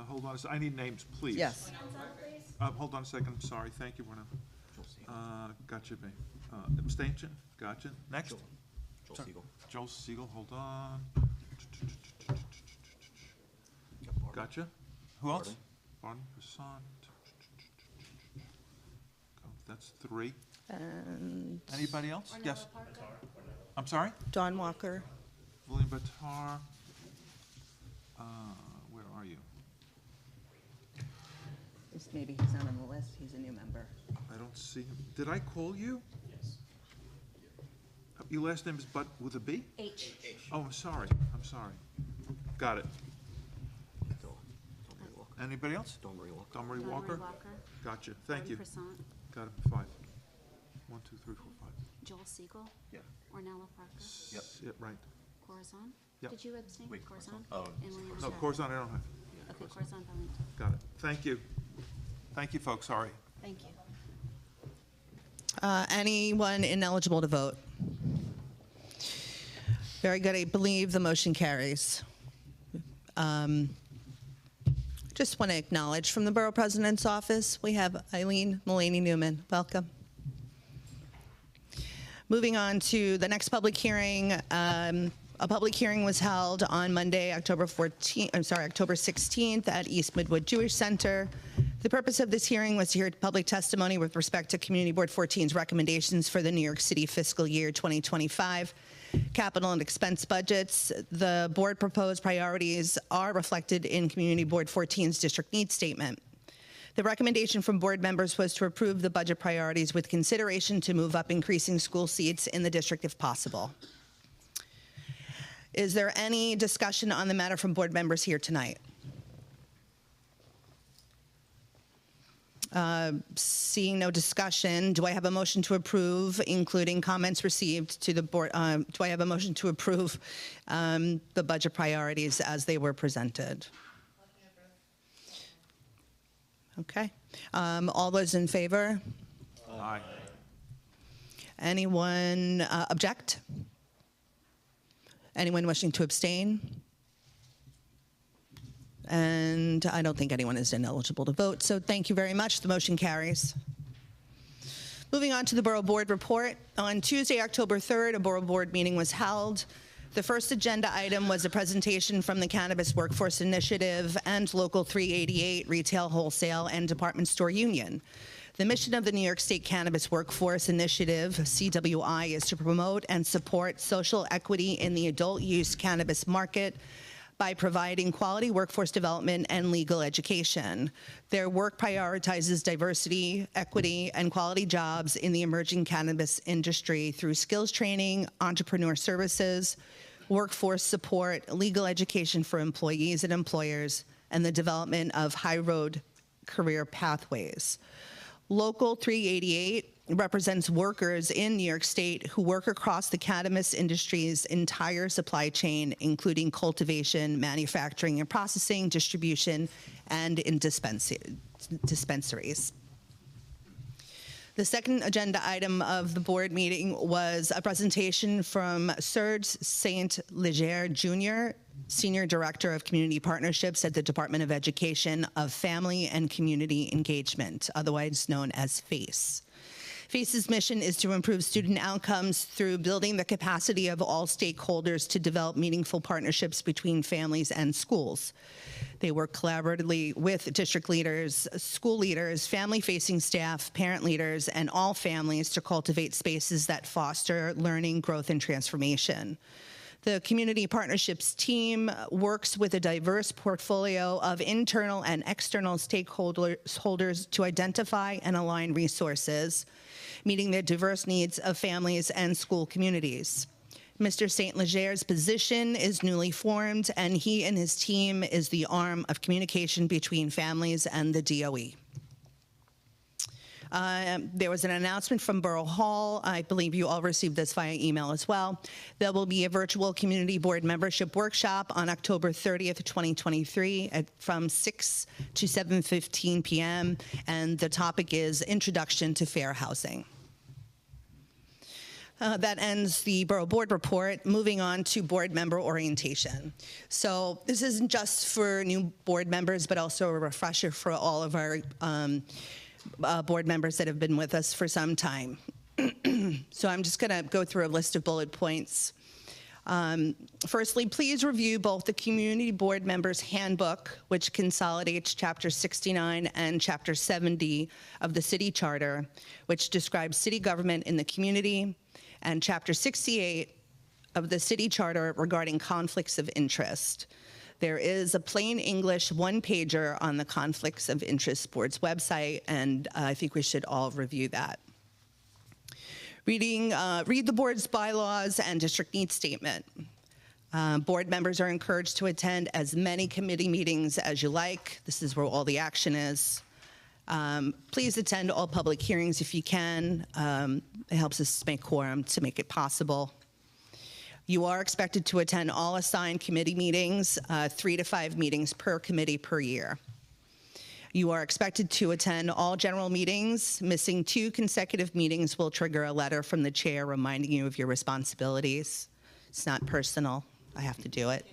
Hold on, I need names, please. Yes. Hold on a second, sorry, thank you, Werner. Gotcha, babe. Abstention, gotcha. Next? Joel Siegel. Joel Siegel, hold on. Gotcha. Who else? Barton, Passant. That's 3. And Anybody else? Yes. I'm sorry? Don Walker. William Batar. Where are you? Maybe he's not on the list. He's a new member. I don't see him. Did I call you? Yes. Your last name is with a B? H. Oh, I'm sorry. I'm sorry. Got it. Anybody else? Don Marie Walker. Gotcha. Thank you. Got it. 5. 1, 2, 3, 4, 5. Joel Siegel? Yeah. Ornella Parker? Yep. Yeah, right. Corazon? Yep. Did you abstain? Corazon? Oh. And William No, Shaw? Corazon, I don't have. Okay, Corazon Valiente. Got it. Thank you. Thank you, folks. Sorry. Thank you. Anyone ineligible to vote? Very good. I believe the motion carries. Just want to acknowledge from the Borough President's Office, we have Eileen Mullaney Newman. Welcome. Moving on to the next public hearing. A public hearing was held on Monday, October 16th at East Midwood Jewish Center. The purpose of this hearing was to hear public testimony with respect to Community Board 14's recommendations for the New York City fiscal year 2025 capital and expense budgets. The board proposed priorities are reflected in Community Board 14's district needs statement. The recommendation from board members was to approve the budget priorities with consideration to move up increasing school seats in the district if possible. Is there any discussion on the matter from board members here tonight? Seeing no discussion, do I have a motion to approve, including comments received to the board? Do I have a motion to approve the budget priorities as they were presented? Okay. All those in favor? Aye. Anyone object? Anyone wishing to abstain? And I don't think anyone is ineligible to vote, so thank you very much. The motion carries. Moving on to the Borough Board report. On Tuesday, October 3rd, a Borough Board meeting was held. The first agenda item was a presentation from the Cannabis Workforce Initiative and Local 388 Retail, Wholesale, and Department Store Union. The mission of the New York State Cannabis Workforce Initiative, CWI, is to promote and support social equity in the adult use cannabis market by providing quality workforce development and legal education. Their work prioritizes diversity, equity, and quality jobs in the emerging cannabis industry through skills training, entrepreneur services, workforce support, legal education for employees and employers, and the development of high-road career pathways. Local 388 represents workers in New York State who work across the cannabis industry's entire supply chain, including cultivation, manufacturing and processing, distribution, and in dispensaries. The second agenda item of the board meeting was a presentation from Serge Saint Leger Jr., Senior Director of Community Partnerships at the Department of Education of Family and Community Engagement, otherwise known as FACE. FACE's mission is to improve student outcomes through building the capacity of all stakeholders to develop meaningful partnerships between families and schools. They work collaboratively with district leaders, school leaders, family-facing staff, parent leaders, and all families to cultivate spaces that foster learning, growth, and transformation. The Community Partnerships team works with a diverse portfolio of internal and external stakeholders to identify and align resources, meeting the diverse needs of families and school communities. Mr. St. Leger's position is newly formed, and he and his team is the arm of communication between families and the DOE. There was an announcement from Borough Hall. I believe you all received this via email as well. There will be a virtual community board membership workshop on October 30th, 2023 from 6 to 7:15 p.m. And the topic is Introduction to Fair Housing. That ends the Borough Board report. Moving on to board member orientation. So this isn't just for new board members, but also a refresher for all of our board members that have been with us for some time. So I'm just going to go through a list of bullet points. Firstly, please review both the Community Board Members Handbook, which consolidates Chapter 69 and Chapter 70 of the City Charter, which describes city government in the community, and Chapter 68 of the City Charter regarding conflicts of interest. There is a plain English one-pager on the Conflicts of Interest Board's website, and I think we should all review that. Read the board's bylaws and district needs statement. Board members are encouraged to attend as many committee meetings as you like. This is where all the action is. Please attend all public hearings if you can. It helps us make quorum to make it possible. You are expected to attend all assigned committee meetings, 3 to 5 meetings per committee per year. You are expected to attend all general meetings. Missing 2 consecutive meetings will trigger a letter from the chair reminding you of your responsibilities. It's not personal. I have to do it.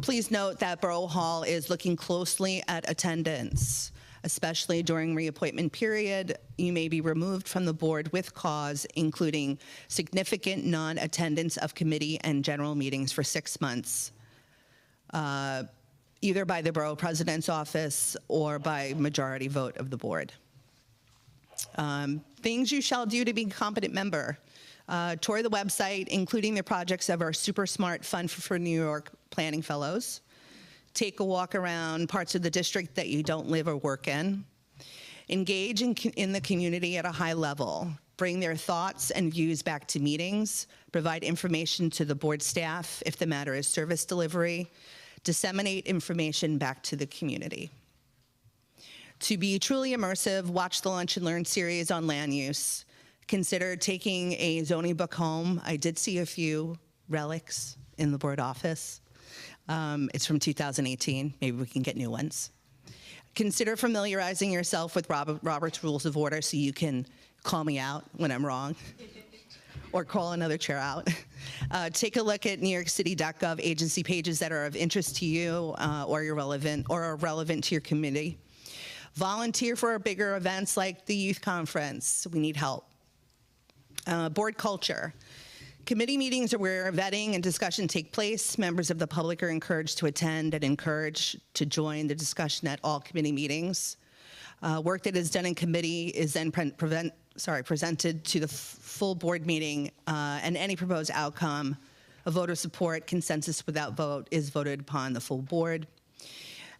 Please note that Borough Hall is looking closely at attendance. Especially during reappointment period, you may be removed from the board with cause, including significant non-attendance of committee and general meetings for 6 months, either by the borough president's office or by majority vote of the board. Things you shall do to be a competent member. Tour the website, including the projects of our Super Smart Fund for New York Planning Fellows. Take a walk around parts of the district that you don't live or work in. Engage in the community at a high level. Bring their thoughts and views back to meetings. Provide information to the board staff if the matter is service delivery. Disseminate information back to the community. To be truly immersive, watch the Lunch and Learn series on land use. Consider taking a zoning book home. I did see a few relics in the board office. It's from 2018. Maybe we can get new ones. Consider familiarizing yourself with Robert's Rules of Order so you can call me out when I'm wrong or call another chair out. Take a look at NewYorkCity.gov agency pages that are of interest to you or are relevant to your community. Volunteer for bigger events like the youth conference. We need help. Board culture. Committee meetings are where vetting and discussion take place. Members of the public are encouraged to attend and encouraged to join the discussion at all committee meetings. Work that is done in committee is then presented to the full board meeting, and any proposed outcome, a vote of support, consensus without vote, is voted upon the full board.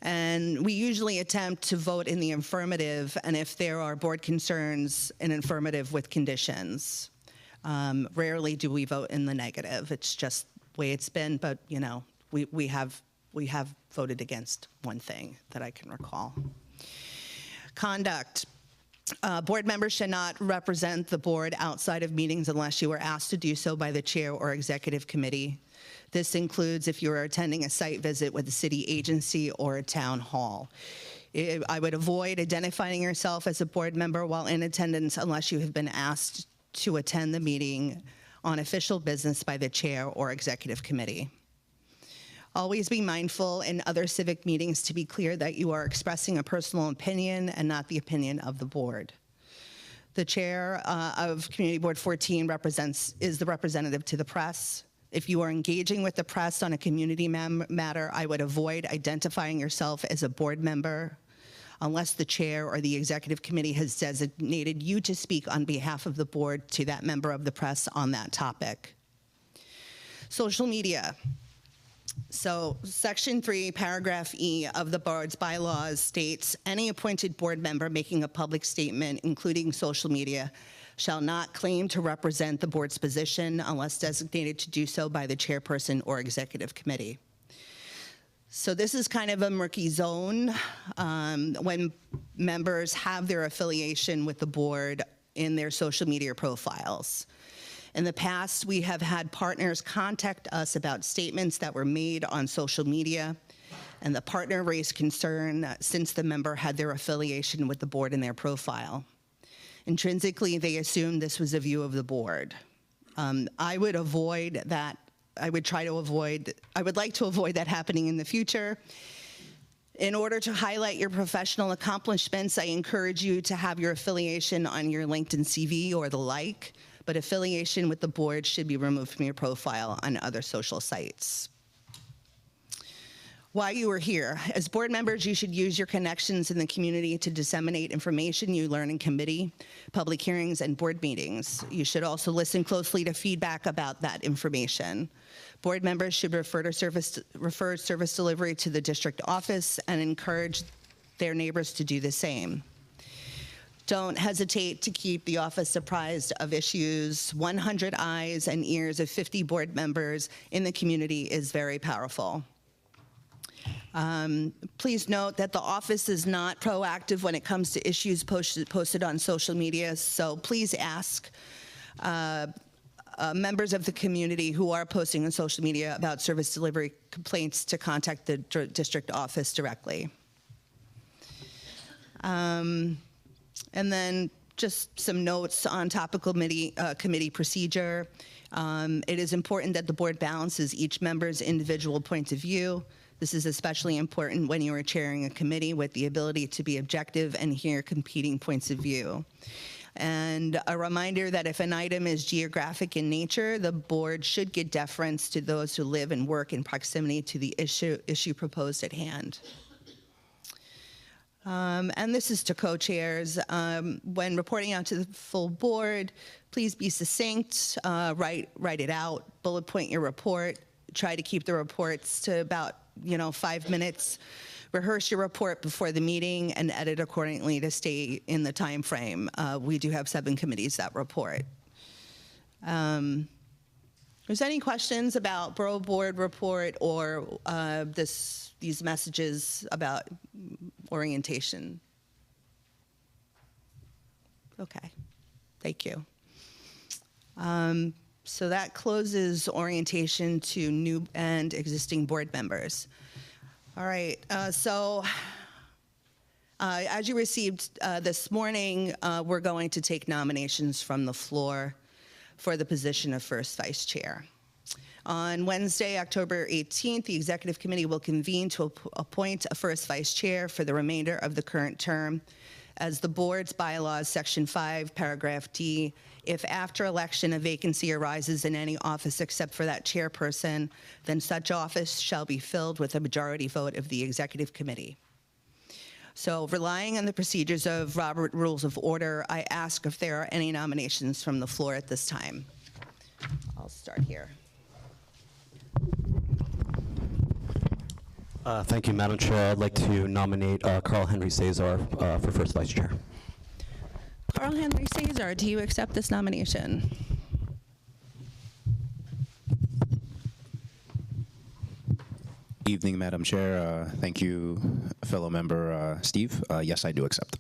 And we usually attempt to vote in the affirmative, and if there are board concerns, an affirmative with conditions. Rarely do we vote in the negative. It's just the way it's been, but you know, we have voted against one thing that I can recall. Conduct. Board members should not represent the board outside of meetings unless you are asked to do so by the chair or executive committee. This includes if you are attending a site visit with a city agency or a town hall. I would avoid identifying yourself as a board member while in attendance unless you have been asked to attend the meeting on official business by the chair or executive committee. Always be mindful in other civic meetings to be clear that you are expressing a personal opinion and not the opinion of the board. The chair of Community Board 14 is the representative to the press. If you are engaging with the press on a community matter, I would avoid identifying yourself as a board member unless the chair or the executive committee has designated you to speak on behalf of the board to that member of the press on that topic. Social media. So Section 3, Paragraph E of the board's bylaws states, any appointed board member making a public statement, including social media, shall not claim to represent the board's position unless designated to do so by the chairperson or executive committee. So this is kind of a murky zone when members have their affiliation with the board in their social media profiles. In the past, we have had partners contact us about statements that were made on social media, and the partner raised concern since the member had their affiliation with the board in their profile. Intrinsically, they assumed this was a view of the board. I would avoid that. I would like to avoid that happening in the future. In order to highlight your professional accomplishments, I encourage you to have your affiliation on your LinkedIn CV or the like, but affiliation with the board should be removed from your profile on other social sites. Why you are here. As board members, you should use your connections in the community to disseminate information you learn in committee, public hearings, and board meetings. You should also listen closely to feedback about that information. Board members should refer service delivery to the district office and encourage their neighbors to do the same. Don't hesitate to keep the office apprised of issues. 100 eyes and ears of 50 board members in the community is very powerful. Please note that the office is not proactive when it comes to issues posted on social media, so please ask members of the community who are posting on social media about service delivery complaints to contact the district office directly. And then just some notes on topical committee procedure. It is important that the board balances each member's individual point of view. This is especially important when you are chairing a committee with the ability to be objective and hear competing points of view. And a reminder that if an item is geographic in nature, the board should give deference to those who live and work in proximity to the issue proposed at hand. And this is to co-chairs. When reporting out to the full board, please be succinct, write it out, bullet point your report, try to keep the reports to about 5 minutes. Rehearse your report before the meeting and edit accordingly to stay in the time frame. We do have 7 committees that report. There's any questions about Borough Board report or these messages about orientation? Okay, thank you. So that closes orientation to new and existing board members. All right, as you received this morning, we're going to take nominations from the floor for the position of first vice chair. On Wednesday, October 18th, the executive committee will convene to appoint a first vice chair for the remainder of the current term. As the board's bylaws, section 5, paragraph D, if after election a vacancy arises in any office except for that chairperson, then such office shall be filled with a majority vote of the executive committee. So relying on the procedures of Robert Rules of Order, I ask if there are any nominations from the floor at this time. I'll start here. Thank you, Madam Chair. I'd like to nominate Carl Henry Cesar for first vice chair. Carl Henry Cesar, do you accept this nomination? Evening, Madam Chair. Thank you, fellow member Steve. Yes, I do accept.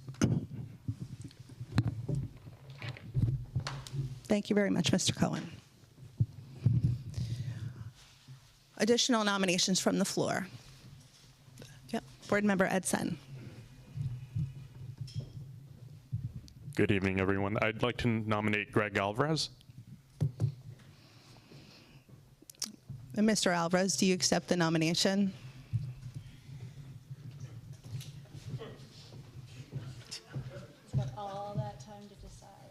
Thank you very much, Mr. Cohen. Additional nominations from the floor. Yep, Board Member Edson. Good evening, everyone. I'd like to nominate Greg Alvarez. And Mr. Alvarez, do you accept the nomination? Spent all that time to decide.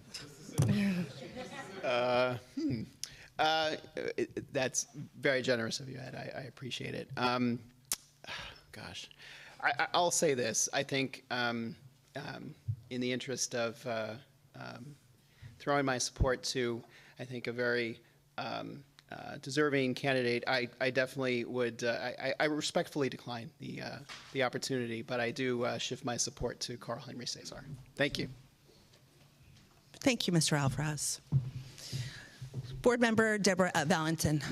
That's very generous of you, Ed. I appreciate it. Gosh, I'll say this. I think in the interest of throwing my support to, I think, a very deserving candidate, I definitely would, I respectfully decline the opportunity, but I do shift my support to Carl Henry Cesar. Thank you. Thank you, Mr. Alvarez. Board Member Deborah Valentin.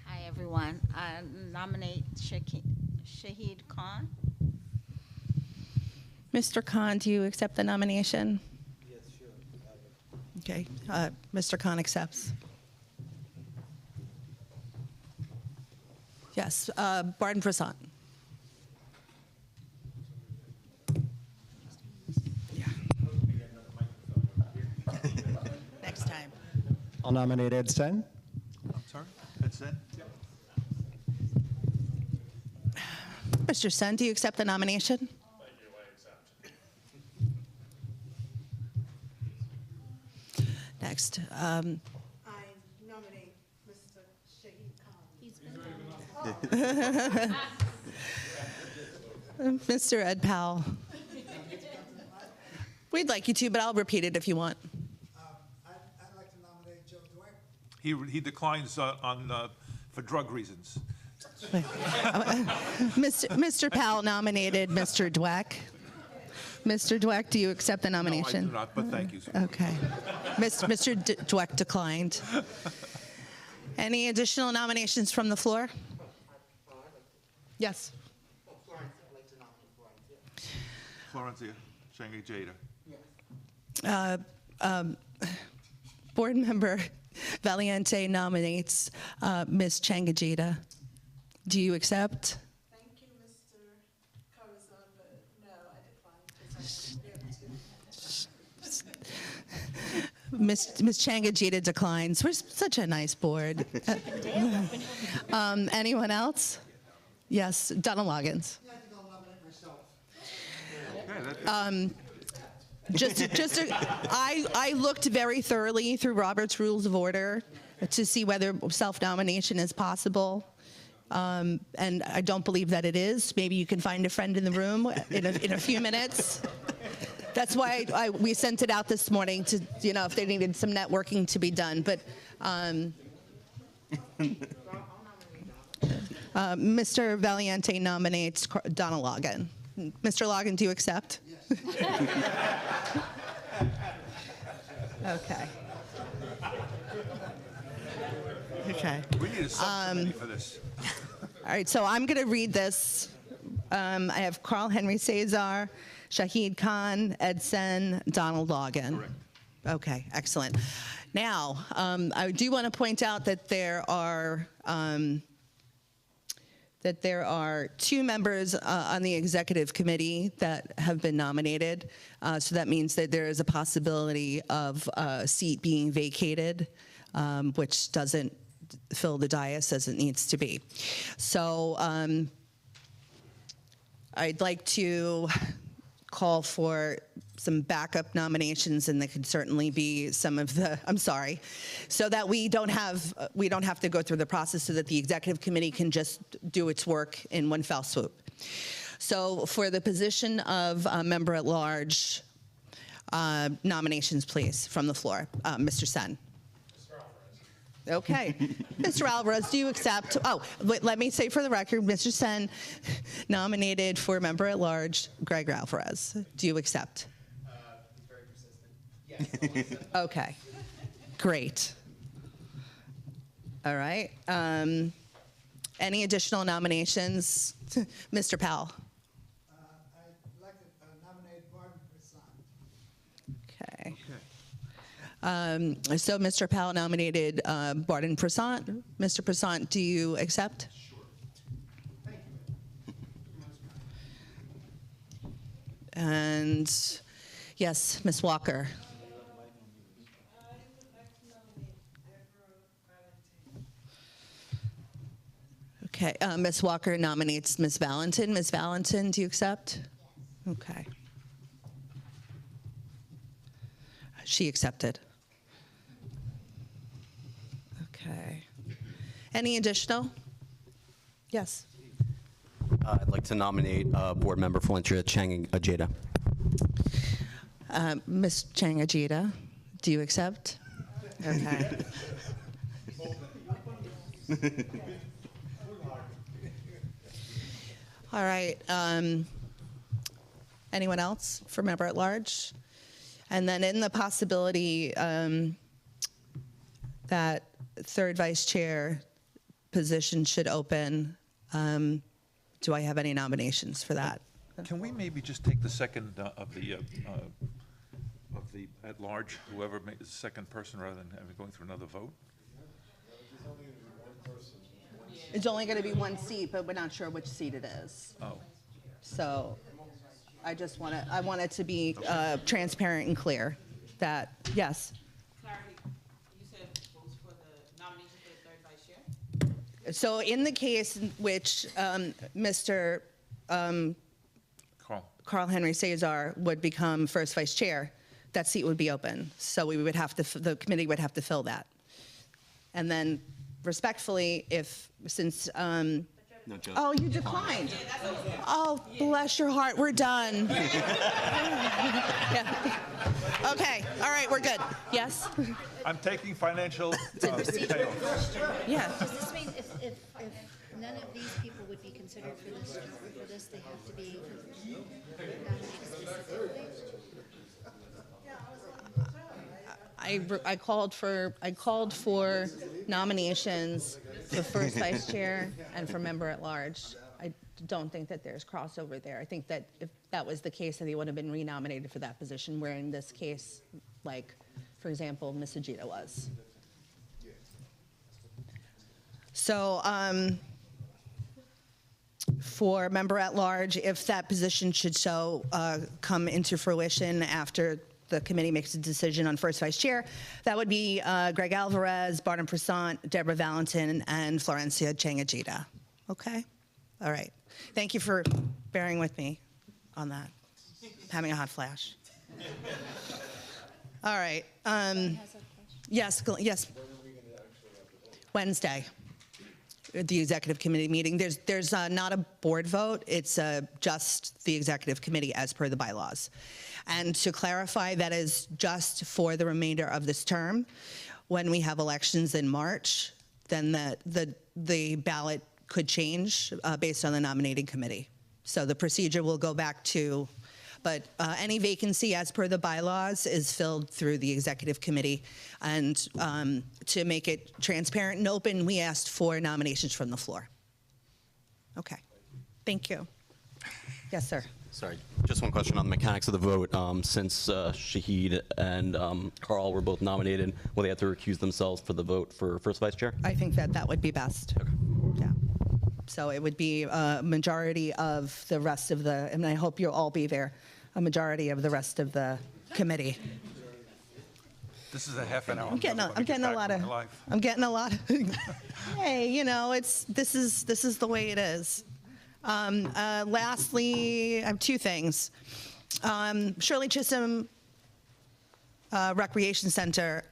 Hi, everyone. I nominate Shahid Khan. Mr. Khan, do you accept the nomination? Yes, sure. Okay, Mr. Khan accepts. Yes, Barton Prasant. Yeah. Next time. I'll nominate Ed Sen. I'm sorry, that's it? Mr. Sen, do you accept the nomination? Thank you, I accept. Next. I nominate Mr. Shahid Khan. He's been Mr. Ed Powell. We'd like you to, but I'll repeat it if you want. I'd like to nominate Joe Dweck. He declines for drug reasons. Mr. Powell nominated Mr. Dweck. Mr. Dweck, do you accept the nomination? No, I do not, but thank you, sir. Okay. Mr. Dweck declined. Any additional nominations from the floor? Yes. Florencia Changi-Jada. Board Member Valiente nominates Ms. Changajita. Do you accept? Thank you, Mr. Corazon, but no, I decline. Ms. Changajita declines. We're such a nice board. Anyone else? Yes, Donald Loggins. Yeah, I think I'll nominate myself. I looked very thoroughly through Robert's Rules of Order to see whether self-nomination is possible. And I don't believe that it is. Maybe you can find a friend in the room in a few minutes. That's why we sent it out this morning to, if they needed some networking to be done. But Mr. Valiente nominates Donald Logan. Mr. Logan, do you accept? Yes. Okay. Okay. We need a subcommittee for this. All right, so I'm going to read this. I have Carl Henry Cesar, Shahid Khan, Ed Sen, Donald Logan. Correct. Okay, excellent. Now, I do want to point out that there are two members on the executive committee that have been nominated. So that means that there is a possibility of a seat being vacated, which doesn't fill the dais as it needs to be. So I'd like to call for some backup nominations, and there could certainly be some of the, so that we don't have to go through the process, so that the executive committee can just do its work in one fell swoop. So for the position of member at large, nominations, please, from the floor. Mr. Sen. Okay. Mr. Alvarez, do you accept? Oh, let me say for the record, Mr. Sen nominated for member at large Greg Alvarez. Do you accept? He's very persistent. Yes. Okay. Great. All right. Any additional nominations? Mr. Powell. I'd like to nominate Barton Prasad. Okay. So Mr. Powell nominated Barton Prasad. Mr. Prasad, do you accept? Sure. Thank you. And yes, Ms. Walker. Okay, Ms. Walker nominates Ms. Valentin. Ms. Valentin, do you accept? Yes. Okay. She accepted. Okay. Any additional? Yes. I'd like to nominate Board Member Valencia Chang Ajeda. Ms. Chang Ajita, do you accept? Okay. All right. Anyone else for member at large? And then in the possibility that third vice chair position should open, do I have any nominations for that? Can we maybe just take the second of the at-large, whoever made the second person, rather than having going through another vote? It's only going to be one seat, but we're not sure which seat it is. Oh. So I want it to be transparent and clear that, yes. Clarity, you said votes for the nomination for the third vice chair? So in the case in which Mr. Carl Henry Cesar would become first vice chair, that seat would be open. So we would have to, the committee would have to fill that. And then respectfully, since oh, you declined. Oh, bless your heart, we're done. Yeah. Okay, all right, we're good. Yes? I'm taking financial details. Yeah. Does this mean if none of these people would be considered for this, they have to be nominated specifically? I called for nominations for first vice chair and for member at large. I don't think that there's crossover there. I think that if that was the case, then he would have been renominated for that position, where in this case, like, for example, Ms. Ajita was. So for member at large, if that position should come into fruition after the committee makes a decision on first vice chair, that would be Greg Alvarez, Barton Prasant, Deborah Valentin, and Florencia Chang Ajita. Okay? All right. Thank you for bearing with me on that. I'm having a hot flash. All right. Yes. Wednesday, the executive committee meeting. There's not a board vote. It's just the executive committee as per the bylaws. And to clarify, that is just for the remainder of this term. When we have elections in March, then the ballot could change based on the nominating committee. So the procedure will go back to, but any vacancy as per the bylaws is filled through the executive committee. And to make it transparent and open, we asked for nominations from the floor. Okay, thank you. Yes, sir. Sorry, just one question on the mechanics of the vote. Since Shahid and Carl were both nominated, will they have to recuse themselves for the vote for first vice chair? I think that would be best. Okay. Yeah. So it would be a majority of the rest of the, and I hope you'll all be there, a majority of the rest of the committee. This is a half an hour. I'm getting a lot of. Hey, you know, this is the way it is. Lastly, I have two things. Shirley Chisholm Recreation Center.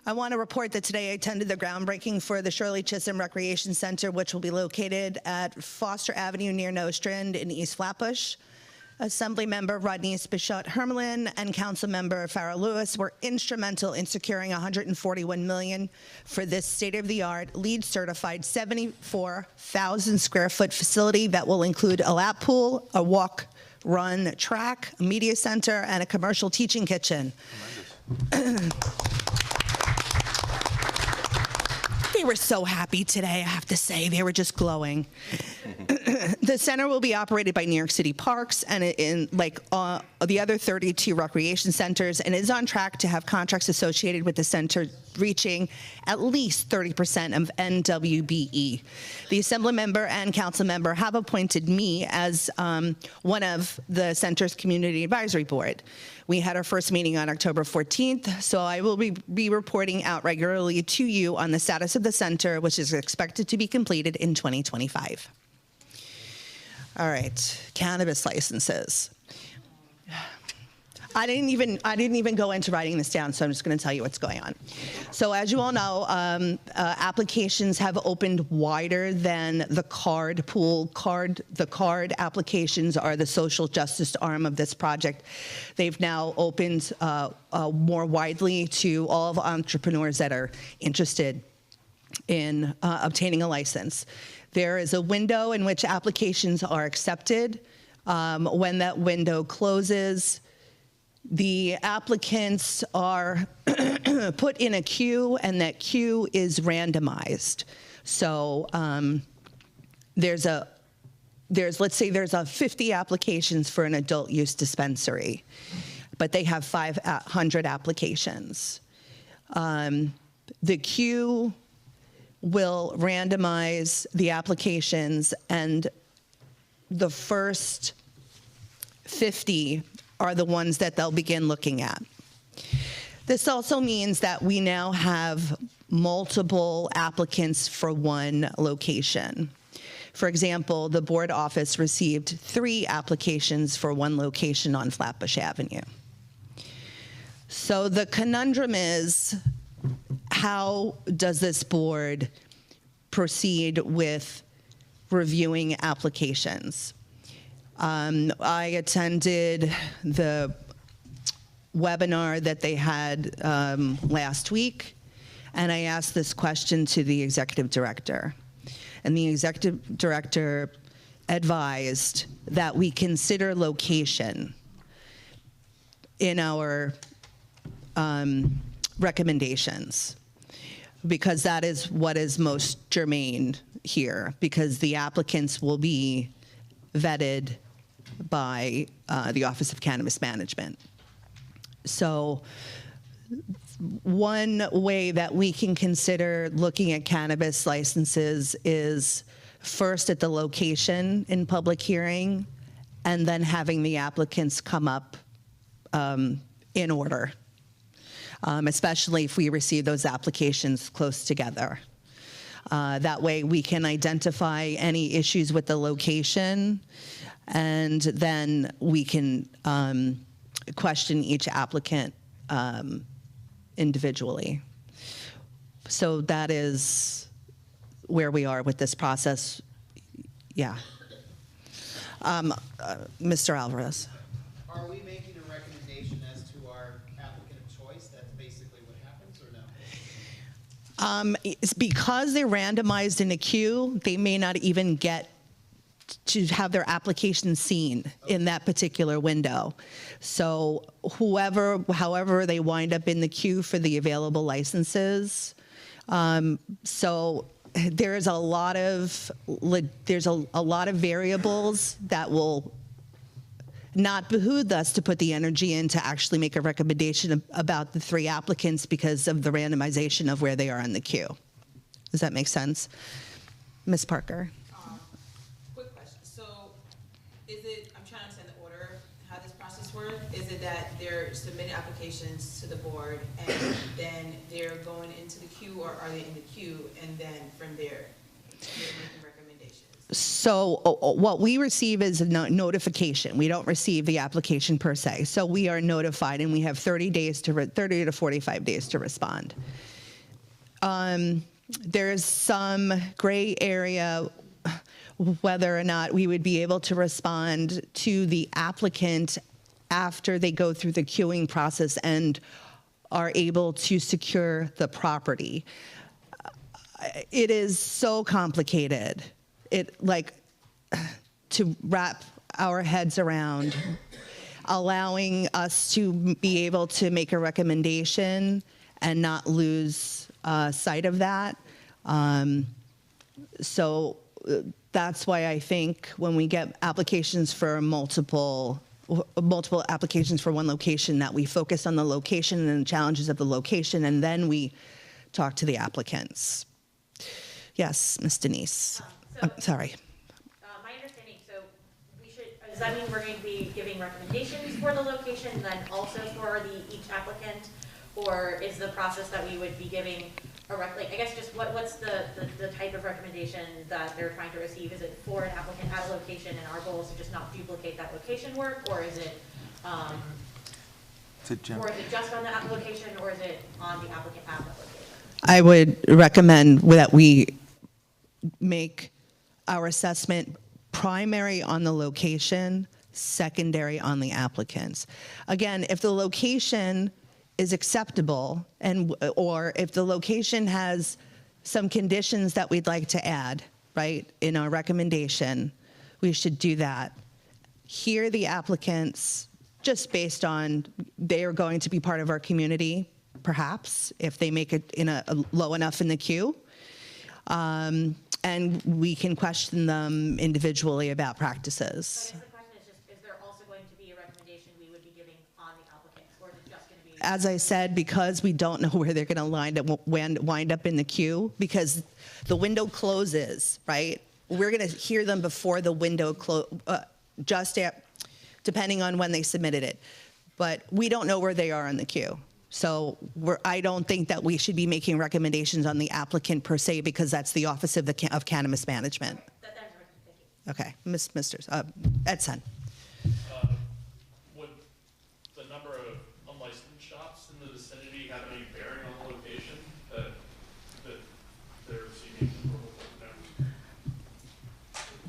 I want to report that today I attended the groundbreaking for the Shirley Chisholm Recreation Center, which will be located at Foster Avenue near Nostrand in East Flatbush. Assemblymember Rodney Bichot Hermelin and Councilmember Farrah Lewis were instrumental in securing $141 million for this state-of-the-art, LEED-certified 74,000 square foot facility that will include a lap pool, a walk-run track, a media center, and a commercial teaching kitchen. We were so happy today, I have to say. They were just glowing. The center will be operated by New York City Parks and the other 32 recreation centers, and is on track to have contracts associated with the center reaching at least 30% of NWBE. The Assembly member and council member have appointed me as one of the center's community advisory board. We had our first meeting on October 14th, so I will be reporting out regularly to you on the status of the center, which is expected to be completed in 2025. All right, cannabis licenses. I didn't even go into writing this down, so I'm just going to tell you what's going on. So as you all know, applications have opened wider than the card pool. The card applications are the social justice arm of this project. They've now opened more widely to all of entrepreneurs that are interested in obtaining a license. There is a window in which applications are accepted. When that window closes, the applicants are put in a queue, and that queue is randomized. So let's say there's 50 applications for an adult use dispensary, but they have 500 applications. The queue will randomize the applications, and the first 50 are the ones that they'll begin looking at. This also means that we now have multiple applicants for one location. For example, the board office received 3 applications for one location on Flatbush Avenue. So the conundrum is, how does this board proceed with reviewing applications? I attended the webinar that they had last week, and I asked this question to the executive director. And the executive director advised that we consider location in our recommendations, because that is what is most germane here, because the applicants will be vetted by the Office of Cannabis Management. So one way that we can consider looking at cannabis licenses is first at the location in public hearing, and then having the applicants come up in order, especially if we receive those applications close together. That way we can identify any issues with the location, and then we can question each applicant individually. So that is where we are with this process. Yeah. Mr. Alvarez. Are we making a recommendation as to our applicant of choice? That's basically what happens, or no? It's because they're randomized in a queue, they may not even get to have their application seen in that particular window. So however they wind up in the queue for the available licenses. So there's a lot of variables that will not behoove us to put the energy in to actually make a recommendation about the 3 applicants because of the randomization of where they are in the queue. Does that make sense? Ms. Parker. Quick question. So I'm trying to understand the order, how this process works. Is it that they're submitting applications to the board and then they're going into the queue, or are they in the queue and then from there they're making recommendations? So what we receive is a notification. We don't receive the application per se. So we are notified, and we have 30 to 45 days to respond. There's some gray area whether or not we would be able to respond to the applicant after they go through the queuing process and are able to secure the property. It is so complicated. To wrap our heads around, allowing us to be able to make a recommendation and not lose sight of that So that's why I think when we get applications for multiple applications for one location, that we focus on the location and the challenges of the location, and then we talk to the applicants. Yes, Ms. Denise. Sorry. My understanding, so does that mean we're going to be giving recommendations for the location and then also for each applicant? Or is the process that we would be giving I guess just what's the type of recommendation that they're trying to receive? Is it for an applicant at a location and our goal is to just not duplicate that location work? Or is it, just on the application, or is it on the applicant at the location? I would recommend that we make our assessment primary on the location, secondary on the applicants. Again, if the location is acceptable, or if the location has some conditions that we'd like to add, right, in our recommendation, we should do that. Hear the applicants just based on they are going to be part of our community, perhaps, if they make it in a low enough in the queue. And we can question them individually about practices. As I said, because we don't know where they're going to wind up in the queue, because the window closes, right? We're going to hear them before the window depending on when they submitted it. But we don't know where they are in the queue. So I don't think that we should be making recommendations on the applicant per se, because that's the Office of Cannabis Management. Okay, Mr. Edson. Would the number of unlicensed shops in the vicinity have any bearing on the location that they're seeking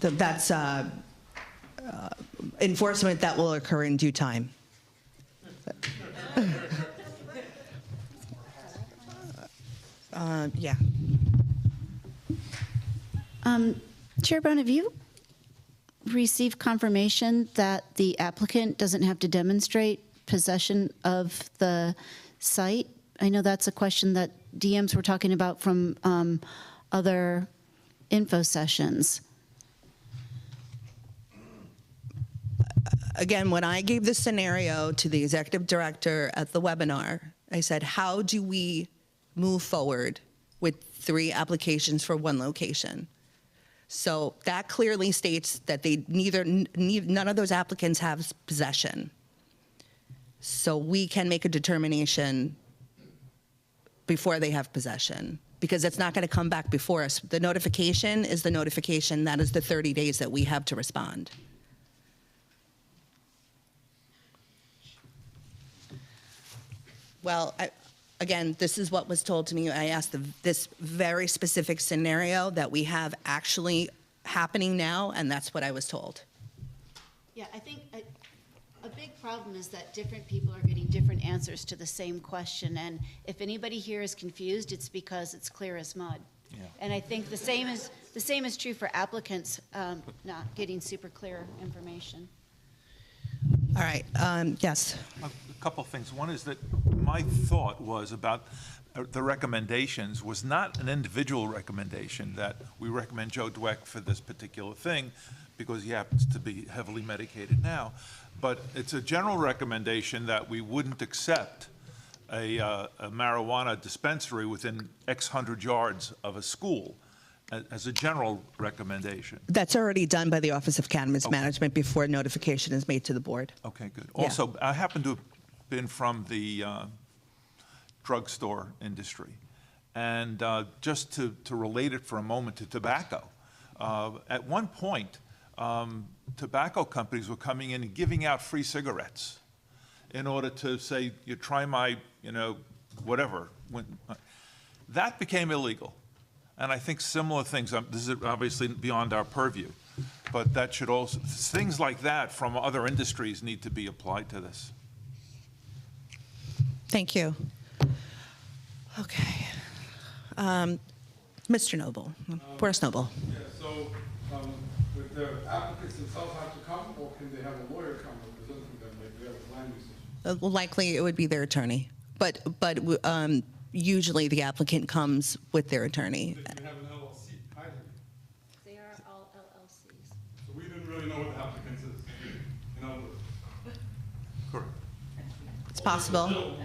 approval? That's enforcement that will occur in due time. Yeah. Chair Brown, have you received confirmation that the applicant doesn't have to demonstrate possession of the site? I know that's a question that DMs were talking about from other info sessions. Again, when I gave the scenario to the executive director at the webinar, I said, how do we move forward with 3 applications for 1 location? So that clearly states that none of those applicants have possession. So we can make a determination before they have possession, because it's not going to come back before us. The notification is the notification. That is the 30 days that we have to respond. Well, again, this is what was told to me. I asked this very specific scenario that we have actually happening now, and that's what I was told. Yeah, I think a big problem is that different people are getting different answers to the same question, and if anybody here is confused, it's because it's clear as mud. Yeah. And I think the same is true for applicants not getting super clear information. All right. Yes. A couple things. One is that my thought was about the recommendations was not an individual recommendation that we recommend Joe Dweck for this particular thing because he happens to be heavily medicated now, but it's a general recommendation that we wouldn't accept a marijuana dispensary within X hundred yards of a school as a general recommendation. That's already done by the Office of Cannabis Management before notification is made to the board. Okay, good. Yeah. Also, I happen to have been from the drugstore industry. And just to relate it for a moment to tobacco, at one point, tobacco companies were coming in and giving out free cigarettes in order to say, you try my, whatever. That became illegal. And I think similar things, this is obviously beyond our purview, but that should also, things like that from other industries need to be applied to this. Thank you. Okay. Mr. Noble, Boris Noble. Yeah, so would the applicants themselves have to come, or can they have a lawyer come representing them like we have with land use issues? Likely it would be their attorney, but usually the applicant comes with their attorney. They have an LLC, hiding it. They are all LLCs. So we didn't really know what the applicant is, in other words. Correct. It's possible. Still,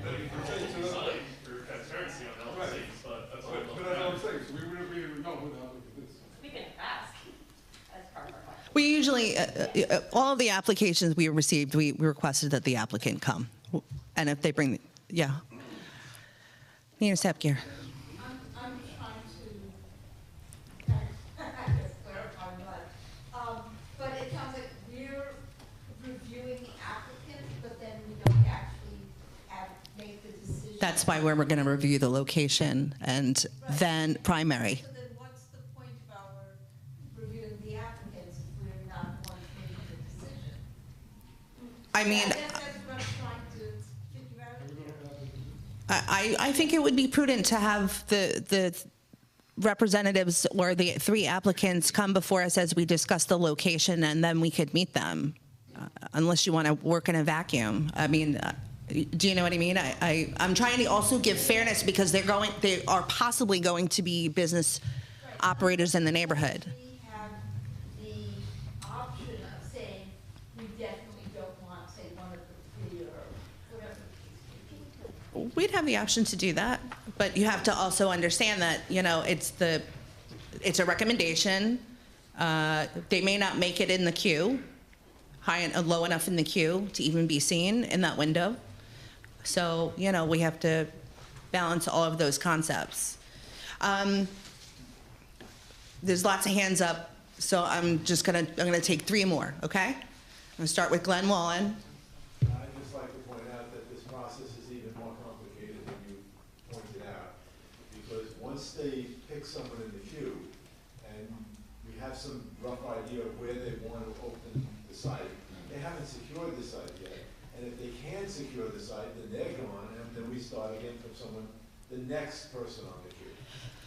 for transparency on LLCs, but that's all. But that's what I'm saying, so we didn't know who the applicant is. We can ask as part of our question. We usually, all of the applications we received, we requested that the applicant come. And if they bring, yeah. Nina Sapir. I'm trying to clarify, but it sounds like we're reviewing the applicant, but then we don't actually make the decision. That's why we're going to review the location and then primary. So then what's the point of our reviewing the applicants if we're not the ones making the decision? I mean, I guess that's what I'm trying to figure out. I think it would be prudent to have the representatives or the 3 applicants come before us as we discuss the location, and then we could meet them, unless you want to work in a vacuum. I mean, do you know what I mean? I'm trying to also give fairness because they are possibly going to be business operators in the neighborhood. We have the option of saying we definitely don't want, say, one of the 3 or whatever. We'd have the option to do that, but you have to also understand that, you know, it's a recommendation. They may not make it in the queue, high and low enough in the queue to even be seen in that window. So, you know, we have to balance all of those concepts. There's lots of hands up, so I'm gonna take 3 more, okay? I'm gonna start with Glenn Wallen. I'd just like to point out that this process is even more complicated than you pointed out, because once they pick someone in the queue, and we have some rough idea of where they want to open the site, they haven't secured the site yet, and if they can secure the site, then they're gone, and then we start again from someone, the next person on the queue.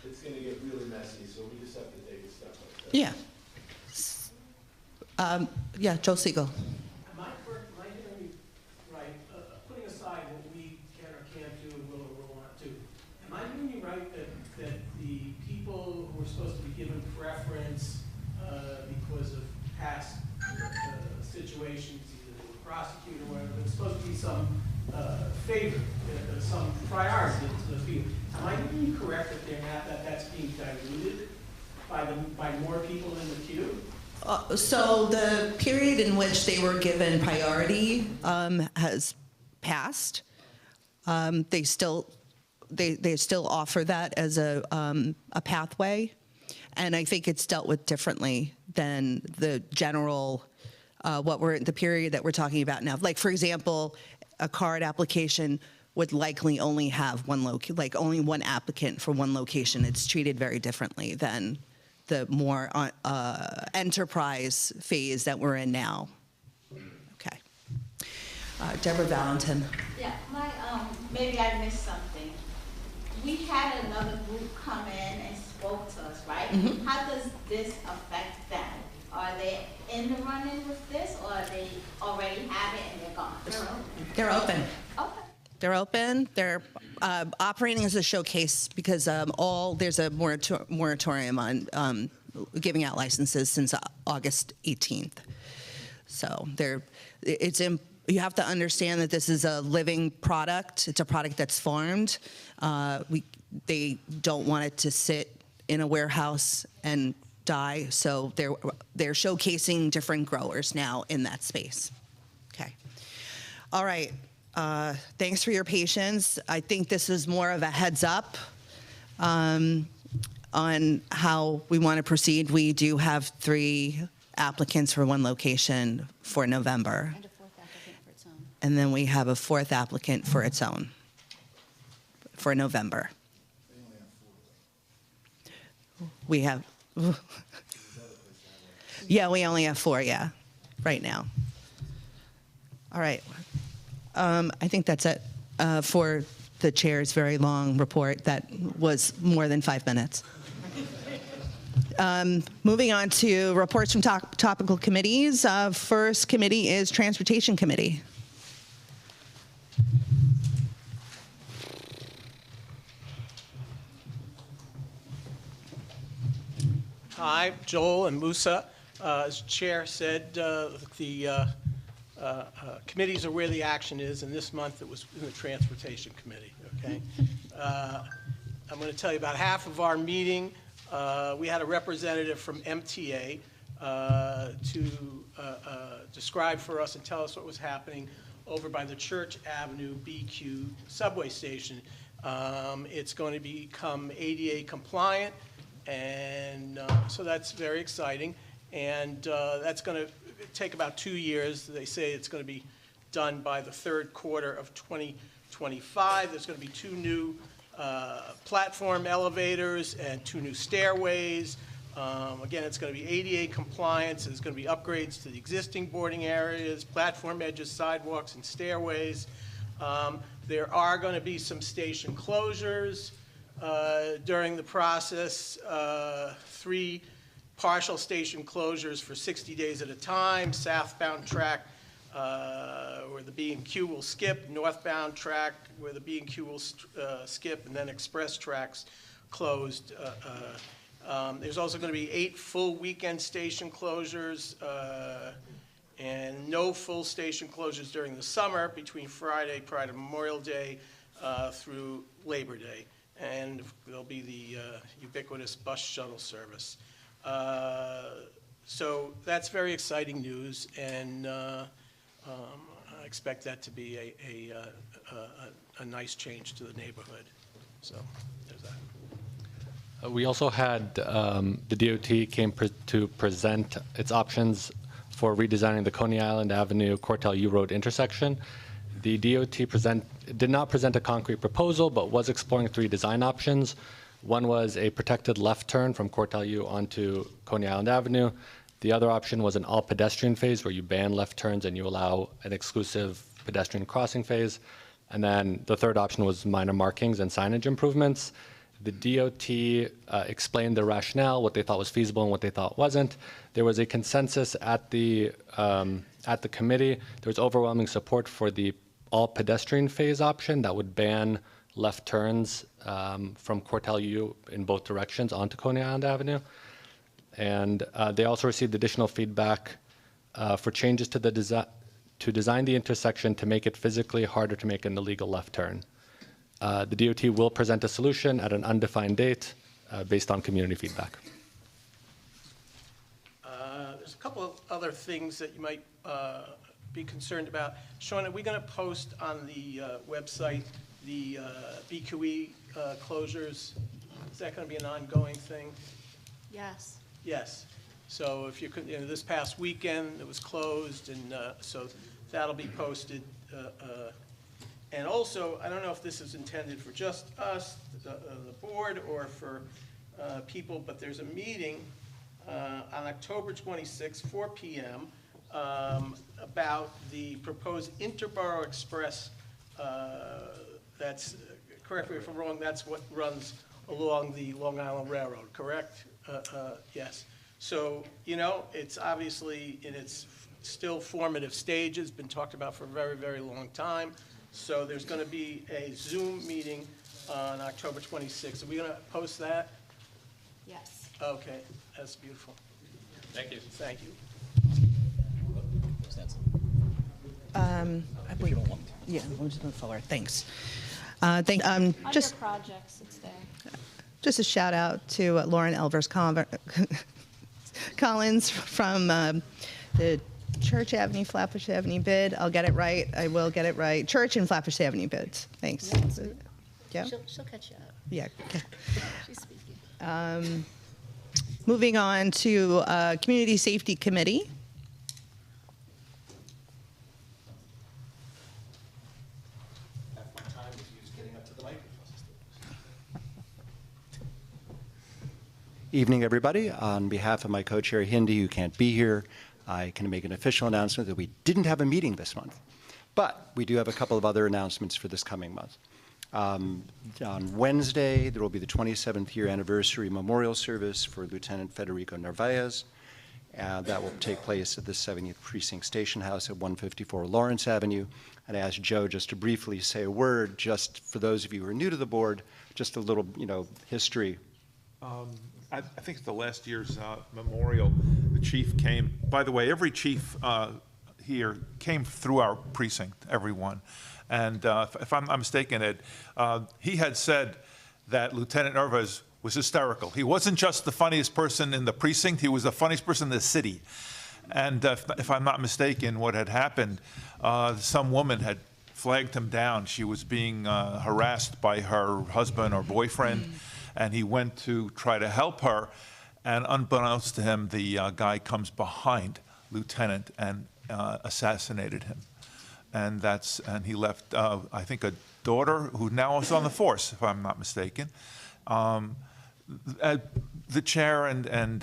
It's gonna get really messy, so we just have to take it step by step. Yeah. Yeah, Joe Siegel. Am I hearing you right, putting aside what we can or can't do and will or will not do, am I hearing you right that the people who are supposed to be given preference because of past situations, either they were prosecuted or whatever, there's supposed to be some favor, some priority to those people. Am I hearing you correct that that's being diluted by more people in the queue? So the period in which they were given priority has passed. They still offer that as a pathway, and I think it's dealt with differently than the general the period that we're talking about now. Like, for example, a card application would likely only have only one applicant for one location. It's treated very differently than the more enterprise phase that we're in now. Okay. Deborah Valentin. Yeah, maybe I missed something. We had another group come in and spoke to us, right? Mm-hmm. How does this affect them? Are they in the running with this, or they already have it and they're gone? They're open. Okay. They're open. They're operating as a showcase because there's a moratorium on giving out licenses since August 18th. So you have to understand that this is a living product. It's a product that's farmed. They don't want it to sit in a warehouse and die. So they're showcasing different growers now in that space. Okay. All right. Thanks for your patience. I think this is more of a heads up on how we want to proceed. We do have 3 applicants for one location for November. And a 4th applicant for its own. And then we have a 4th applicant for its own for November. We have, yeah, we only have 4, yeah, right now. All right. I think that's it for the chair's very long report that was more than 5 minutes. Moving on to reports from topical committees. First committee is Transportation Committee. Hi, Joel and Musa. As Chair said, the committees are where the action is, and this month it was in the Transportation Committee, okay? I'm going to tell you about half of our meeting. We had a representative from MTA to describe for us and tell us what was happening over by the Church Avenue BQ subway station. It's going to become ADA compliant, and so that's very exciting. And that's going to take about 2 years. They say it's going to be done by the third quarter of 2025. There's going to be 2 new platform elevators and 2 new stairways. Again, it's going to be ADA compliance. There's going to be upgrades to the existing boarding areas, platform edges, sidewalks, and stairways. There are going to be some station closures during the process. 3 partial station closures for 60 days at a time. Southbound track where the B&Q will skip, northbound track where the B&Q will skip, and then express tracks closed. There's also going to be 8 full weekend station closures and no full station closures during the summer between Friday prior to Memorial Day through Labor Day. And there'll be the ubiquitous bus shuttle service. So that's very exciting news, and I expect that to be a nice change to the neighborhood. So there's that. We also had the DOT came to present its options for redesigning the Coney Island Avenue Cortell U Road intersection. The DOT did not present a concrete proposal, but was exploring 3 design options. One was a protected left turn from Cortell U onto Coney Island Avenue. The other option was an all pedestrian phase where you ban left turns and you allow an exclusive pedestrian crossing phase. And then the third option was minor markings and signage improvements. The DOT explained the rationale, what they thought was feasible and what they thought wasn't. There was a consensus at the committee. There was overwhelming support for the all pedestrian phase option that would ban left turns from Cortell U in both directions onto Coney Island Avenue. And they also received additional feedback for changes to the design the intersection to make it physically harder to make an illegal left turn. The DOT will present a solution at an undefined date based on community feedback. There's a couple of other things that you might be concerned about. Sean, are we going to post on the website the BQE closures? Is that going to be an ongoing thing? Yes. Yes. So if you could, this past weekend it was closed, and so that'll be posted. And also, I don't know if this is intended for just us, the board, or for people, but there's a meeting on October 26th, 4 p.m. About the proposed Interborough Express. That's, correct me if I'm wrong, that's what runs along the Long Island Railroad, correct? Yes. So, it's obviously in its still formative stages, been talked about for a very, very long time. So there's going to be a Zoom meeting on October 26th. Are we going to post that? Yes. Okay, that's beautiful. Thank you. Thank you. I believe, yeah, we'll just move forward. Thanks. Just projects, it's there. Just a shout out to Lauren Elvers Collins from the Church Avenue, Flatbush Avenue bid. I'll get it right. I will get it right. Church and Flatbush Avenue bids. Thanks. Yeah. She'll catch you up. Yeah. She's speaking. Moving on to Community Safety Committee. Evening, everybody. On behalf of my co-chair, Hindi, who can't be here, I can make an official announcement that we didn't have a meeting this month. But we do have a couple of other announcements for this coming month. On Wednesday, there will be the 27th year anniversary memorial service for Lieutenant Federico Narvaez. That will take place at the 70th Precinct Station House at 154 Lawrence Avenue. And I asked Joe just to briefly say a word, just for those of you who are new to the board, just a little, history. I think it's the last year's memorial, the chief came. By the way, every chief here came through our precinct, everyone. And if I'm not mistaken, Ed, he had said that Lieutenant Nervez was hysterical. He wasn't just the funniest person in the precinct, he was the funniest person in the city. And if I'm not mistaken, what had happened, some woman had flagged him down. She was being harassed by her husband or boyfriend, and he went to try to help her. And unbeknownst to him, the guy comes behind Lieutenant and assassinated him. And he left, I think, a daughter who now is on the force, if I'm not mistaken. The chair and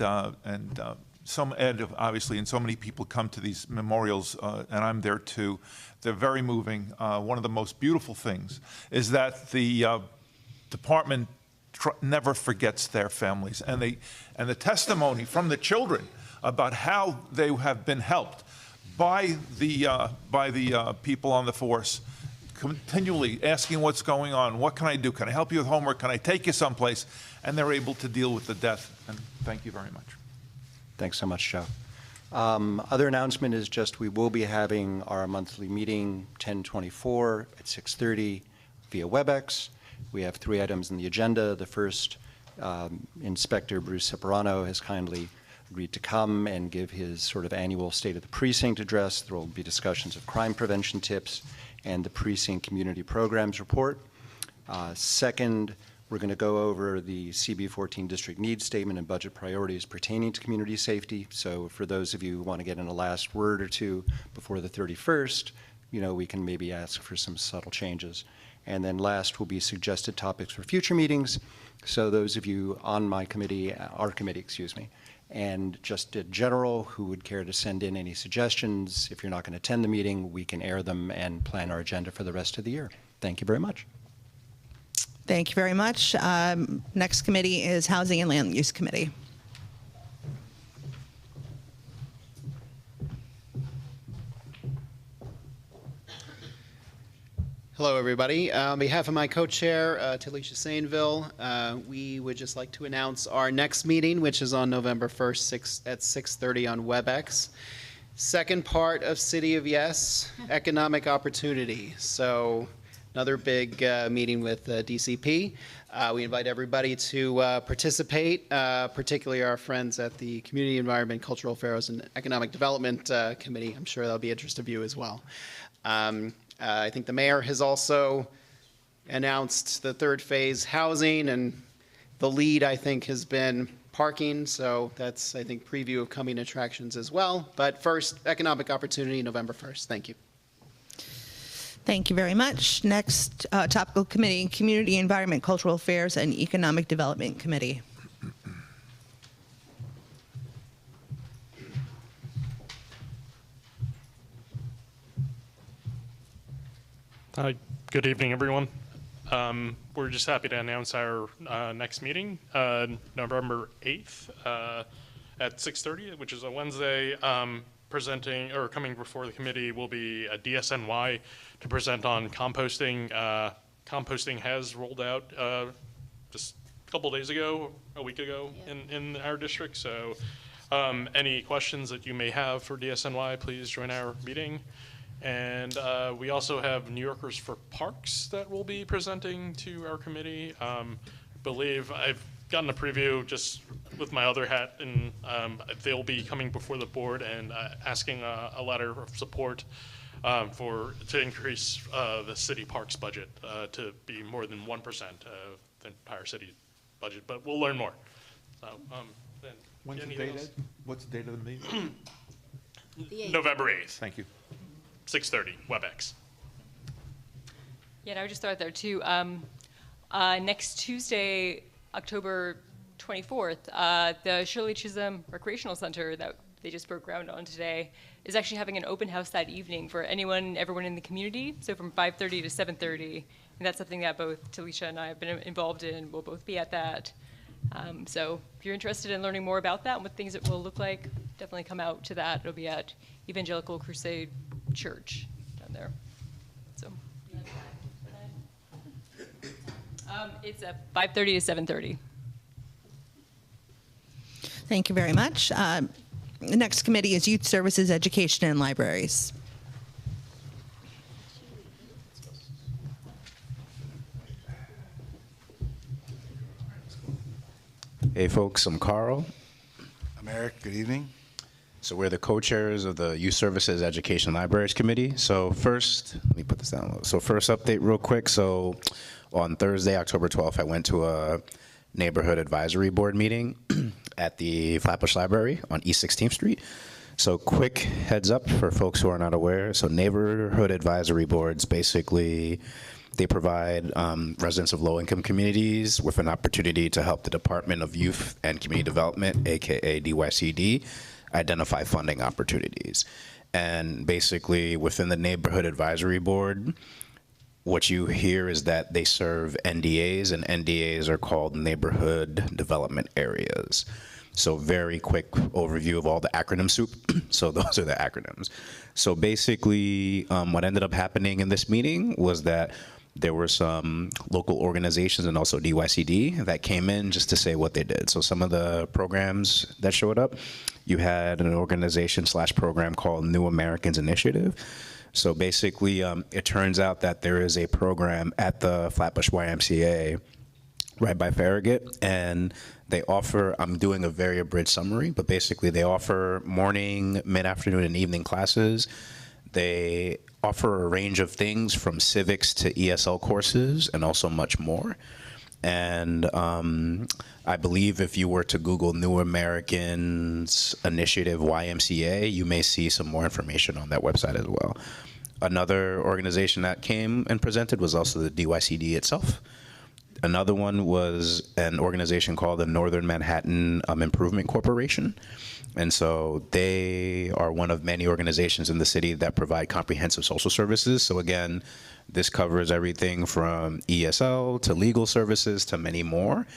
some Ed, obviously, and so many people come to these memorials, and I'm there too. They're very moving. One of the most beautiful things is that the department never forgets their families, and the testimony from the children about how they have been helped by the people on the force, continually asking what's going on, what can I do, can I help you with homework, can I take you someplace, and they're able to deal with the death. And thank you very much. Thanks so much, Joe. Other announcement is just we will be having our monthly meeting 10/24 at 6:30 via WebEx. We have 3 items in the agenda. The first, Inspector Bruce Cipriano has kindly agreed to come and give his sort of annual State of the Precinct address. There will be discussions of crime prevention tips and the precinct community programs report. Second, we're going to go over the CB14 district needs statement and budget priorities pertaining to community safety. So for those of you who want to get in a last word or two before the 31st, we can maybe ask for some subtle changes. And then last will be suggested topics for future meetings. So those of you on my committee, our committee, excuse me, and just in general who would care to send in any suggestions, if you're not going to attend the meeting, we can air them and plan our agenda for the rest of the year. Thank you very much. Thank you very much. Next committee is Housing and Land Use Committee. Hello, everybody. On behalf of my co-chair, Talisha Sainville, we would just like to announce our next meeting, which is on November 1st at 6:30 on WebEx. Second part of City of Yes, economic opportunity. So another big meeting with DCP. We invite everybody to participate, particularly our friends at the Community Environment, Cultural Affairs, and Economic Development Committee. I'm sure that'll be of interest to you as well. I think the mayor has also announced the 3rd phase housing, and the lead, I think, has been parking. So that's, I think, preview of coming attractions as well. But first, economic opportunity, November 1st. Thank you. Thank you very much. Next topical committee, Community Environment, Cultural Affairs, and Economic Development Committee. Good evening, everyone. We're just happy to announce our next meeting, November 8th at 6:30, which is a Wednesday. Presenting or coming before the committee will be a DSNY to present on composting. Composting has rolled out just a couple days ago, a week ago in our district. So any questions that you may have for DSNY, please join our meeting. And we also have New Yorkers for Parks that will be presenting to our committee. I believe I've gotten a preview just with my other hat, and they'll be coming before the board and asking a letter of support to increase the city parks budget to be more than 1% of the entire city budget. But we'll learn more. So, when's the date, Ed? What's the date of the meeting? November 8th. Thank you. 6:30, WebEx. Yeah, and I would just throw it there too. Next Tuesday, October 24th, the Shirley Chisholm Recreational Center that they just broke ground on today is actually having an open house that evening for everyone in the community. So from 5:30 to 7:30, and that's something that both Talisha and I have been involved in. We'll both be at that. So if you're interested in learning more about that and what things it will look like, definitely come out to that. It'll be at Evangelical Crusade Church down there. So it's at 5:30 to 7:30. Thank you very much. The next committee is Youth Services, Education, and Libraries. Hey folks, I'm Carl. I'm Eric, good evening. So we're the co-chairs of the Youth Services Education Libraries Committee. So first, let me put this down low. So first update real quick. So on Thursday, October 12th, I went to a neighborhood advisory board meeting at the Flatbush Library on East 16th Street. So quick heads up for folks who are not aware. So neighborhood advisory boards, basically, they provide residents of low-income communities with an opportunity to help the Department of Youth and Community Development, AKA DYCD, identify funding opportunities. And basically, within the neighborhood advisory board, what you hear is that they serve NDAs, and NDAs are called neighborhood development areas. So very quick overview of all the acronym soup. So those are the acronyms. So basically, what ended up happening in this meeting was that there were some local organizations and also DYCD that came in just to say what they did. So some of the programs that showed up, you had an organization/program called New Americans Initiative. So basically, it turns out that there is a program at the Flatbush YMCA right by Farragut, and they offer, I'm doing a very abridged summary, but basically they offer morning, mid-afternoon, and evening classes. They offer a range of things from civics to ESL courses and also much more. And I believe if you were to Google New Americans Initiative YMCA, you may see some more information on that website as well. Another organization that came and presented was also the DYCD itself. Another one was an organization called the Northern Manhattan Improvement Corporation. And so they are one of many organizations in the city that provide comprehensive social services. So again, this covers everything from ESL to legal services to many more.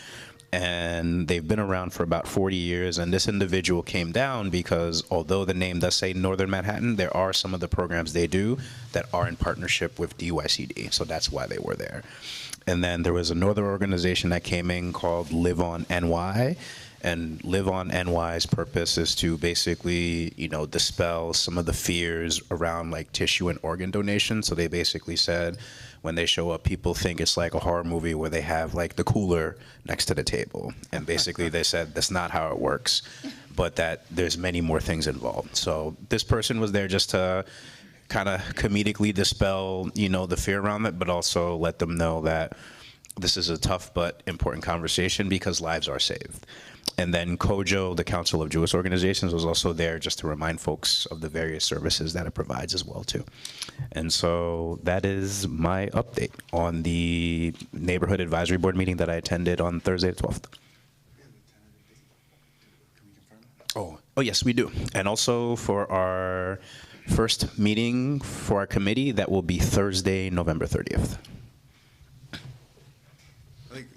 And they've been around for about 40 years. And this individual came down because although the name does say Northern Manhattan, there are some of the programs they do that are in partnership with DYCD. So that's why they were there. And then there was another organization that came in called Live On NY. And Live On NY's purpose is to basically, dispel some of the fears around like tissue and organ donation. So they basically said when they show up, people think it's like a horror movie where they have like the cooler next to the table. And basically they said that's not how it works, but that there's many more things involved. So this person was there just to kind of comedically dispel, the fear around it, but also let them know that this is a tough but important conversation because lives are saved. And then COJO, the Council of Jewish Organizations, was also there just to remind folks of the various services that it provides as well, too. And so that is my update on the Neighborhood Advisory Board meeting that I attended on Thursday the 12th. Oh, yes, we do. And also for our first meeting for our committee, that will be Thursday, November 30th.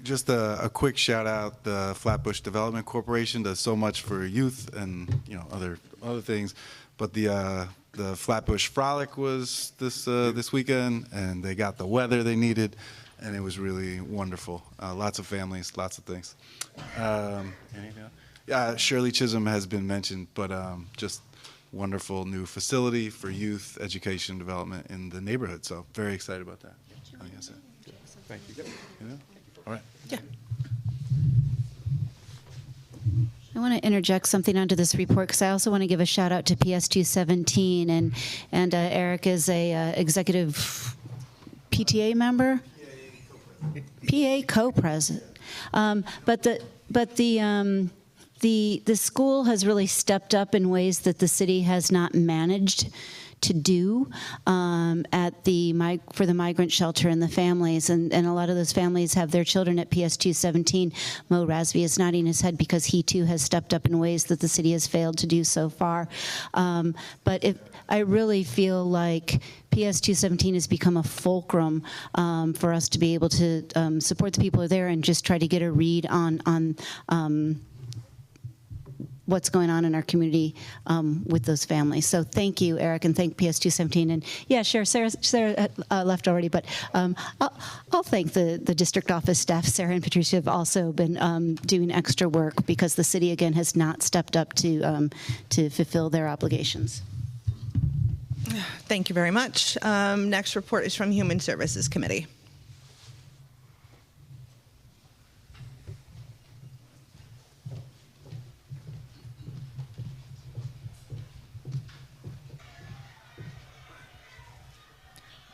Just a quick shout out, the Flatbush Development Corporation does so much for youth and other things, but the Flatbush Frolic was this weekend, and they got the weather they needed, and it was really wonderful. Lots of families, lots of things. Shirley Chisholm has been mentioned, but just wonderful new facility for youth education development in the neighborhood. So very excited about that. I think that's it. Thank you. All right. Yeah. I want to interject something onto this report because I also want to give a shout out to PS217 and Eric is a executive PTA member, PA co-president. But the school has really stepped up in ways that the city has not managed to do for the migrant shelter and the families. And a lot of those families have their children at PS217. Mo Rasvi is nodding his head because he too has stepped up in ways that the city has failed to do so far. But I really feel like PS217 has become a fulcrum for us to be able to support the people who are there and just try to get a read on what's going on in our community with those families. So thank you, Eric, and thank PS217. And yeah, sure, Sarah left already, but I'll thank the district office staff. Sarah and Patricia have also been doing extra work because the city, again, has not stepped up to fulfill their obligations. Thank you very much. Next report is from Human Services Committee.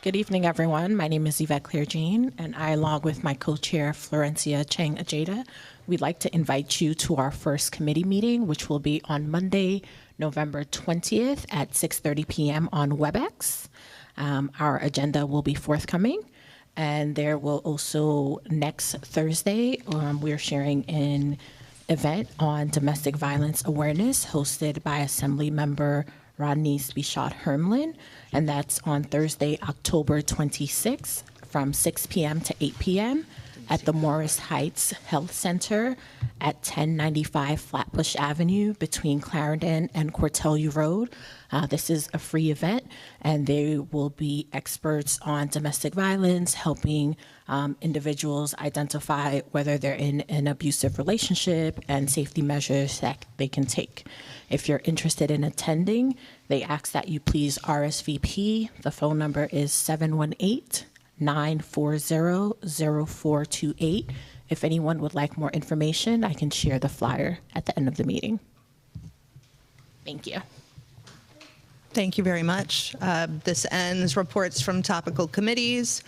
Good evening, everyone. My name is Yvette Claire-Jean, and I, along with my co-chair, Florencia Chang Ajeda, we'd like to invite you to our first committee meeting, which will be on Monday, November 20th at 6:30 p.m. on WebEx. Our agenda will be forthcoming, and there will also, next Thursday, we're sharing an event on domestic violence awareness hosted by Assembly Member Rodney Spichot Hermlin, and that's on Thursday, October 26th from 6 p.m. to 8 p.m. at the Morris Heights Health Center at 1095 Flatbush Avenue between Clarendon and Cortelyou Road. This is a free event, and there will be experts on domestic violence, helping individuals identify whether they're in an abusive relationship and safety measures that they can take. If you're interested in attending, they ask that you please RSVP. The phone number is 718-940-0428. If anyone would like more information, I can share the flyer at the end of the meeting. Thank you. Thank you very much. This ends reports from topical committees.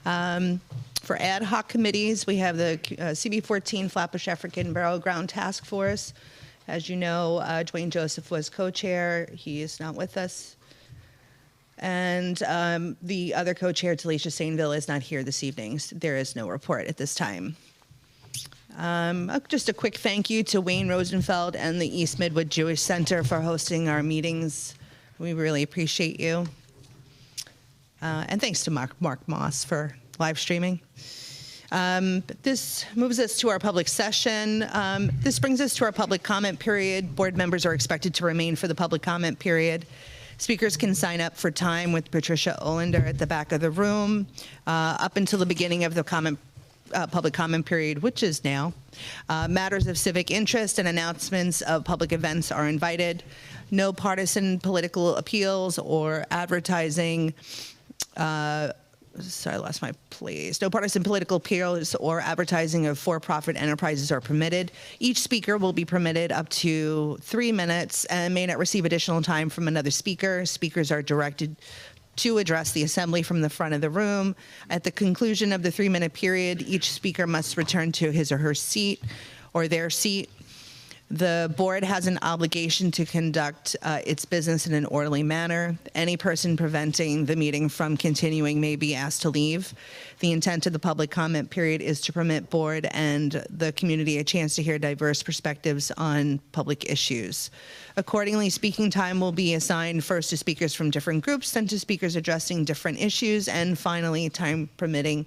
For ad hoc committees, we have the CB14 Flatbush African Burial Ground Task Force. As you know, Dwayne Joseph was co-chair. He is not with us. And the other co-chair, Talisha Sainville, is not here this evening. So there is no report at this time. Just a quick thank you to Wayne Rosenfeld and the East Midwood Jewish Center for hosting our meetings. We really appreciate you. And thanks to Mark Moss for live streaming. This moves us to our public session. This brings us to our public comment period. Board members are expected to remain for the public comment period. Speakers can sign up for time with Patricia Olander at the back of the room up until the beginning of the public comment period, which is now. Matters of civic interest and announcements of public events are invited. No partisan political appeals or advertising. Sorry, I lost my place. No partisan political appeals or advertising of for-profit enterprises are permitted. Each speaker will be permitted up to 3 minutes and may not receive additional time from another speaker. Speakers are directed to address the assembly from the front of the room. At the conclusion of the 3-minute period, each speaker must return to his or her seat or their seat. The board has an obligation to conduct its business in an orderly manner. Any person preventing the meeting from continuing may be asked to leave. The intent of the public comment period is to permit board and the community a chance to hear diverse perspectives on public issues. Accordingly, speaking time will be assigned first to speakers from different groups, then to speakers addressing different issues, and finally, time permitting,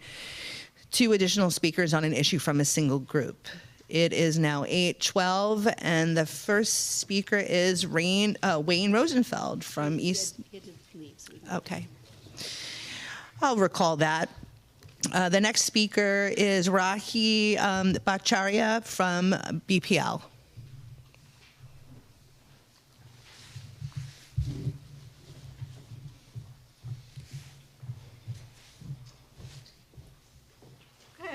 2 additional speakers on an issue from a single group. It is now 8:12, and the first speaker is Wayne Rosenfeld from East. Okay. I'll recall that. The next speaker is Rahi Bhattacharya from BPL.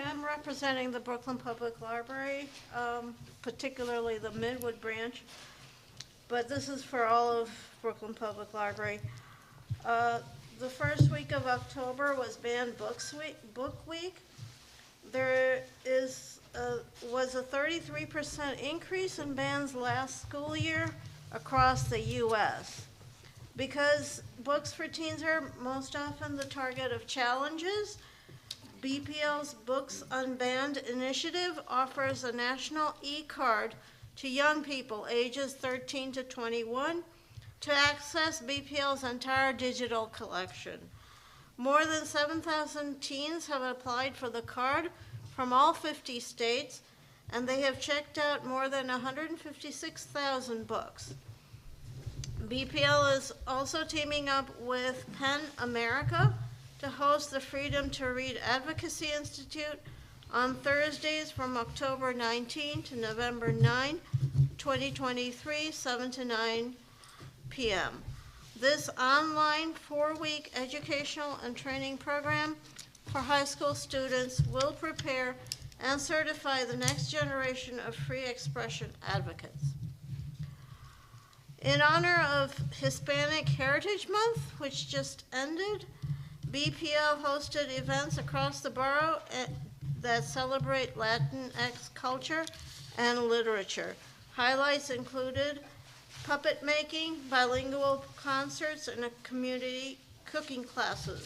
I'm representing the Brooklyn Public Library, particularly the Midwood branch, but this is for all of Brooklyn Public Library. The first week of October was Banned Book Week. There was a 33% increase in bans last school year across the U.S. Because books for teens are most often the target of challenges, BPL's Books Unbanned initiative offers a national e-card to young people ages 13 to 21 to access BPL's entire digital collection. More than 7,000 teens have applied for the card from all 50 states, and they have checked out more than 156,000 books. BPL is also teaming up with PEN America to host the Freedom to Read Advocacy Institute on Thursdays from October 19 to November 9, 2023, 7 to 9 p.m. This online 4-week educational and training program for high school students will prepare and certify the next generation of free expression advocates. In honor of Hispanic Heritage Month, which just ended, BPL hosted events across the borough that celebrate Latinx culture and literature. Highlights included puppet making, bilingual concerts, and community cooking classes.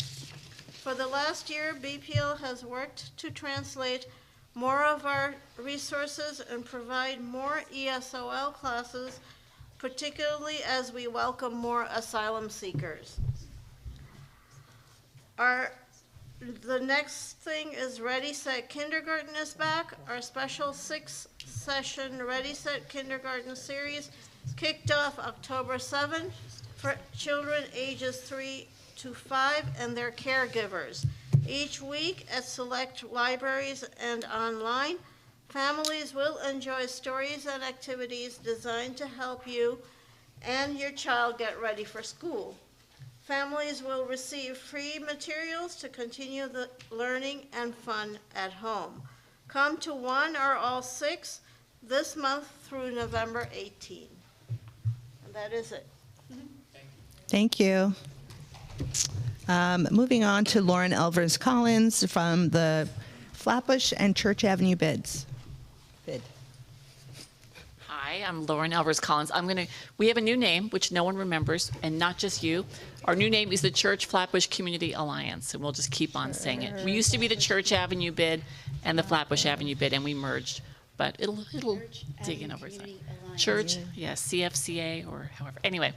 For the last year, BPL has worked to translate more of our resources and provide more ESOL classes, particularly as we welcome more asylum seekers. The next thing is Ready, Set, Kindergarten is back. Our special 6-session Ready, Set, Kindergarten series kicked off October 7 for children ages 3 to 5 and their caregivers. Each week at select libraries and online, families will enjoy stories and activities designed to help you and your child get ready for school. Families will receive free materials to continue the learning and fun at home. Come to one or all 6 this month through November 18. And that is it. Thank you. Moving on to Lauren Elvers Collins from the Flatbush and Church Avenue bids. Hi, I'm Lauren Elvers Collins. We have a new name, which no one remembers, and not just you. Our new name is the Church Flatbush Community Alliance, and we'll just keep on saying it. We used to be the Church Avenue bid and the Flatbush Avenue bid, and we merged, but it'll dig in over time. Church, yes, CFCA or however. Anyway,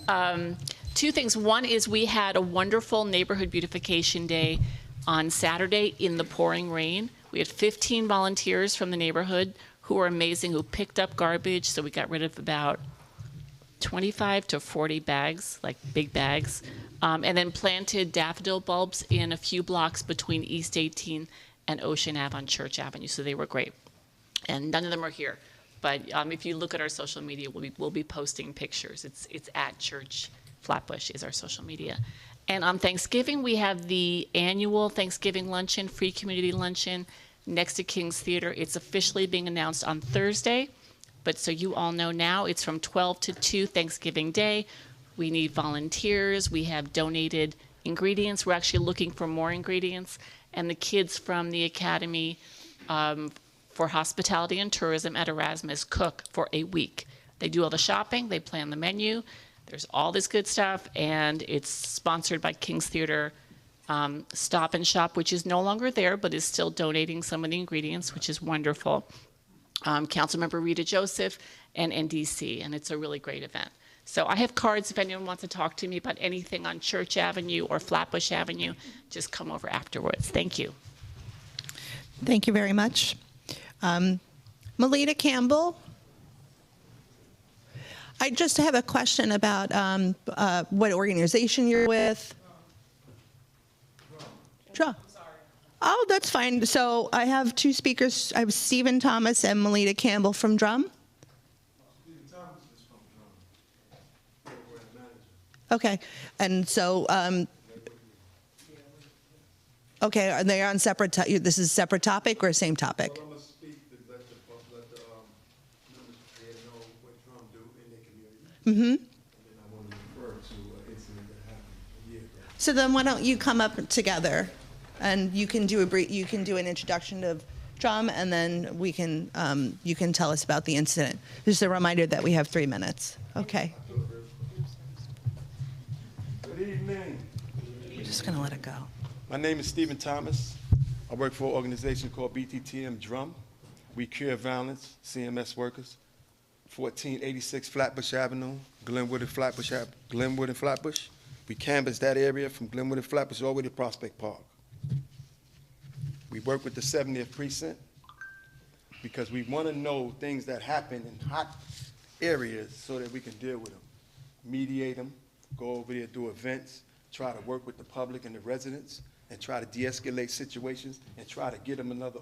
2 things. One is we had a wonderful neighborhood beautification day on Saturday in the pouring rain. We had 15 volunteers from the neighborhood who were amazing, who picked up garbage. So we got rid of about 25 to 40 bags, like big bags, and then planted daffodil bulbs in a few blocks between East 18 and Ocean Ave on Church Avenue. So they were great. And none of them are here. But if you look at our social media, we'll be posting pictures. It's at Church Flatbush is our social media. And on Thanksgiving, we have the annual Thanksgiving luncheon, free community luncheon, next to King's Theater. It's officially being announced on Thursday, but so you all know now, it's from 12 to 2 Thanksgiving Day. We need volunteers. We have donated ingredients. We're actually looking for more ingredients. And the kids from the Academy for Hospitality and Tourism at Erasmus cook for a week. They do all the shopping. They plan the menu. There's all this good stuff, and it's sponsored by King's Theater Stop and Shop, which is no longer there, but is still donating some of the ingredients, which is wonderful. Councilmember Rita Joseph and NDC, and it's a really great event. So I have cards if anyone wants to talk to me about anything on Church Avenue or Flatbush Avenue, just come over afterwards. Thank you. Thank you very much. Melita Campbell. I just have a question about what organization you're with. Sure. Oh, that's fine. So I have 2 speakers. I have Stephen Thomas and Melita Campbell from Drum. Okay. And so, okay, are they on separate, this is a separate topic or same topic? Well, I'm going to speak to let the members there know what Drum do in their community. Mm-hmm. And then I want to refer to an incident that happened a year ago. So then why don't you come up together and you can do an introduction of Drum, and then we can you can tell us about the incident. Just a reminder that we have 3 minutes. Okay. Good evening. I'm just going to let it go. My name is Stephen Thomas. I work for an organization called BTTM Drum. We cure violence, CMS workers. 1486 Flatbush Avenue, Glenwood and Flatbush. We canvass that area from Glenwood and Flatbush all the way to Prospect Park. We work with the 70th Precinct. because we want to know things that happen in hot areas so that we can deal with them, mediate them, go over there, do events, try to work with the public and the residents, and try to de-escalate situations, and try to get them another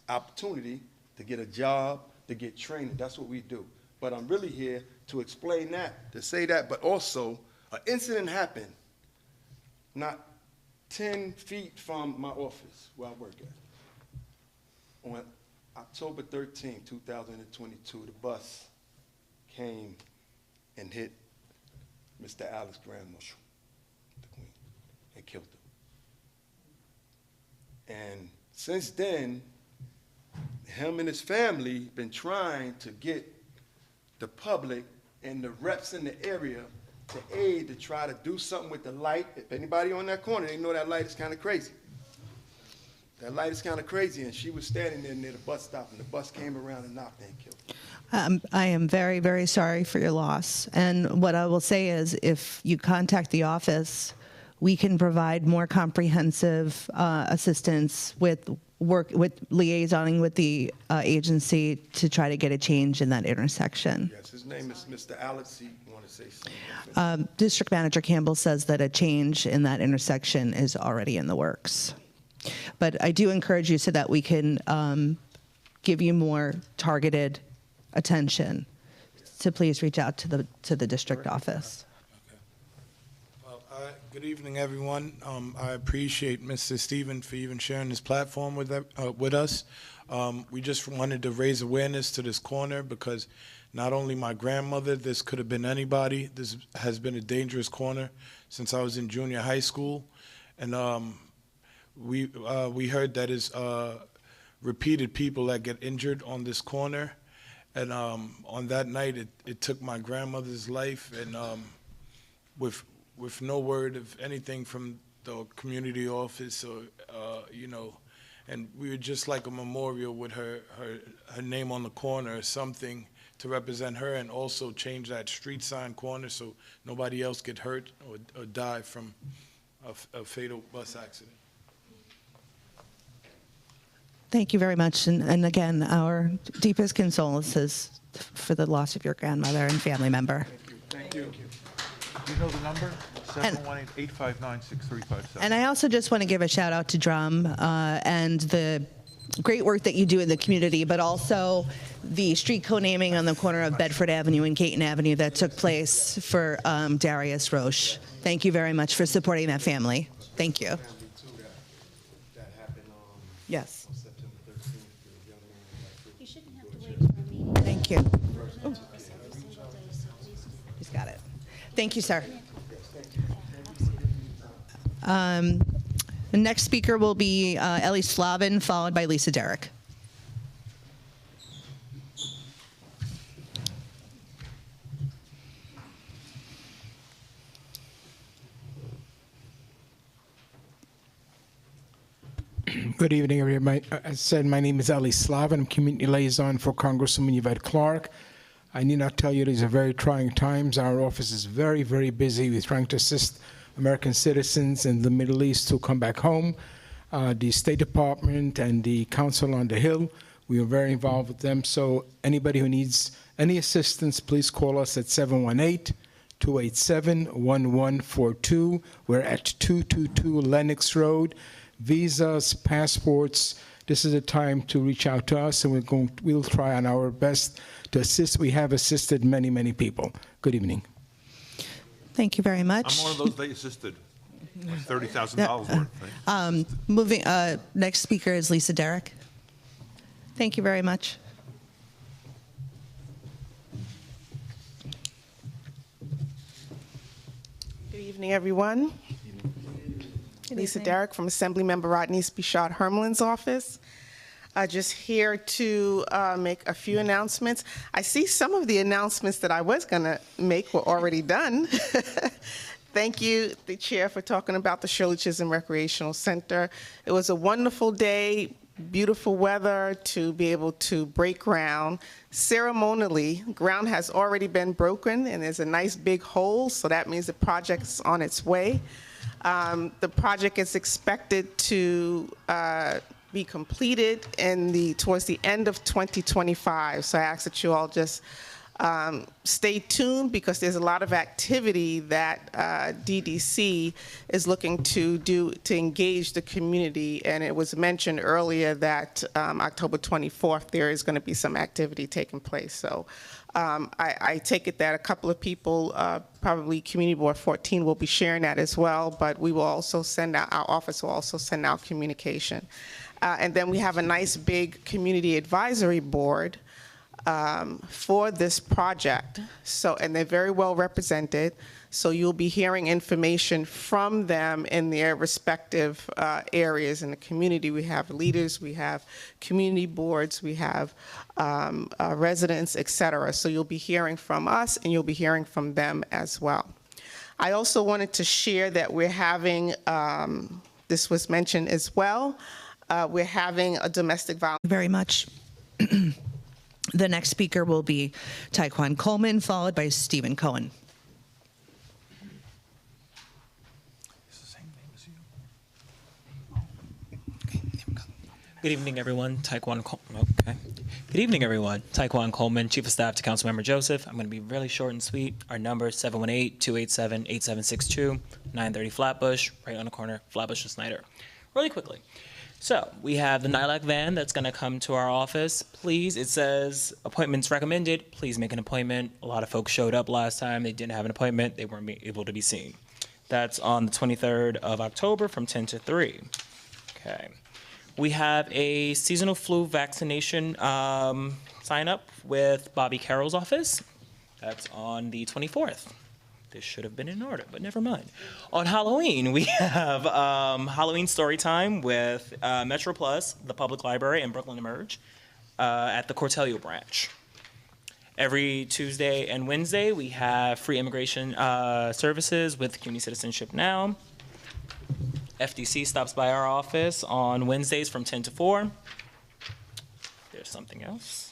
opportunity to get a job, to get training. That's what we do. But I'm really here to explain that, to say that, but also an incident happened not 10 feet from my office where I work at. On October 13, 2022, the bus came and hit Mr. Alex Graham, the Queen, and killed him. And since then, him and his family been trying to get the public and the reps in the area to aid to try to do something with the light. If anybody on that corner, they know that light is kind of crazy. That light is kind of crazy, and she was standing there near the bus stop, and the bus came around and knocked her and killed her. I am very, very sorry for your loss. And what I will say is, if you contact the office, we can provide more comprehensive assistance with liaisoning with the agency to try to get a change in that intersection. Yes, his name is Mr. Alex. He want to say something. District Manager Campbell says that a change in that intersection is already in the works. But I do encourage you so that we can give you more targeted attention to please reach out to the district office. Good evening, everyone. I appreciate Mr. Stephen for even sharing this platform with us. We just wanted to raise awareness to this corner because not only my grandmother, this could have been anybody. This has been a dangerous corner since I was in junior high school. And we heard that is repeated people that get injured on this corner. And on that night, it took my grandmother's life, and with no word of anything from the community office, or and we would just like a memorial with her name on the corner or something to represent her, and also change that street sign corner so nobody else get hurt or die from a fatal bus accident. Thank you very much. And again, our deepest condolences for the loss of your grandmother and family member. Thank you. Do you know the number? 718-859-6357. And I also just want to give a shout out to Drum and the great work that you do in the community, but also the street co-naming on the corner of Bedford Avenue and Caton Avenue that took place for Darius Roche. Thank you very much for supporting that family. Thank you. Yes. You shouldn't have to wait for a meeting. Thank you. Oh. He's got it. Thank you, sir. The next speaker will be Ellie Slavin, followed by Lisa Derrick. Good evening, everybody. As I said, my name is Ellie Slavin. I'm community liaison for Congresswoman Yvette Clarke. I need not tell you these are very trying times. Our office is very, very busy with trying to assist American citizens in the Middle East to come back home. The State Department and the Council on the Hill, we are very involved with them. So anybody who needs any assistance, please call us at 718-287-1142. We're at 222 Lenox Road. Visas, passports, this is a time to reach out to us, and we'll try on our best to assist. We have assisted many, many people. Good evening. Thank you very much. I'm one of those they assisted. $30,000 worth. Right? Moving. Next speaker is Lisa Derrick. Thank you very much. Good evening, everyone. Lisa Derrick from Assemblymember Rodney Spichot Hermelin's office. Just here to make a few announcements. I see some of the announcements that I was going to make were already done. Thank you, the chair, for talking about the Shirley Chisholm Recreational Center. It was a wonderful day, beautiful weather to be able to break ground. Ceremonially, ground has already been broken, and there's a nice big hole, so that means the project's on its way. The project is expected to be completed towards the end of 2025. So I ask that you all just stay tuned, because there's a lot of activity that DDC is looking to do to engage the community. And it was mentioned earlier that October 24th, there is going to be some activity taking place. So I take it that a couple of people, probably Community Board 14, will be sharing that as well, but we will also send out, our office will also send out communication. And then we have a nice big community advisory board for this project. So, and they're very well represented. So you'll be hearing information from them in their respective areas in the community. We have leaders, we have community boards, we have residents, et cetera. So you'll be hearing from us and you'll be hearing from them as well. I also wanted to share that we're having, this was mentioned as well, we're having a domestic violence. Very much. The next speaker will be Taekwon Coleman, followed by Stephen Cohen. Good evening, everyone. Good evening, everyone. Taekwon Coleman, Chief of Staff to Councilmember Joseph. I'm going to be really short and sweet. Our number is 718-287-8762, 930 Flatbush, right on the corner, Flatbush and Snyder. Really quickly. So we have the NILAC van that's going to come to our office. Please, it says appointments recommended. Please make an appointment. A lot of folks showed up last time. They didn't have an appointment. They weren't able to be seen. That's on the 23rd of October from 10 to 3. Okay. We have a seasonal flu vaccination sign up with Bobby Carroll's office. That's on the 24th. This should have been in order, but never mind. On Halloween, we have Halloween story time with Metro Plus, the Public Library, and Brooklyn Emerge at the Cortelio branch. Every Tuesday and Wednesday, we have free immigration services with Community Citizenship Now. FDC stops by our office on Wednesdays from 10 to 4. There's something else.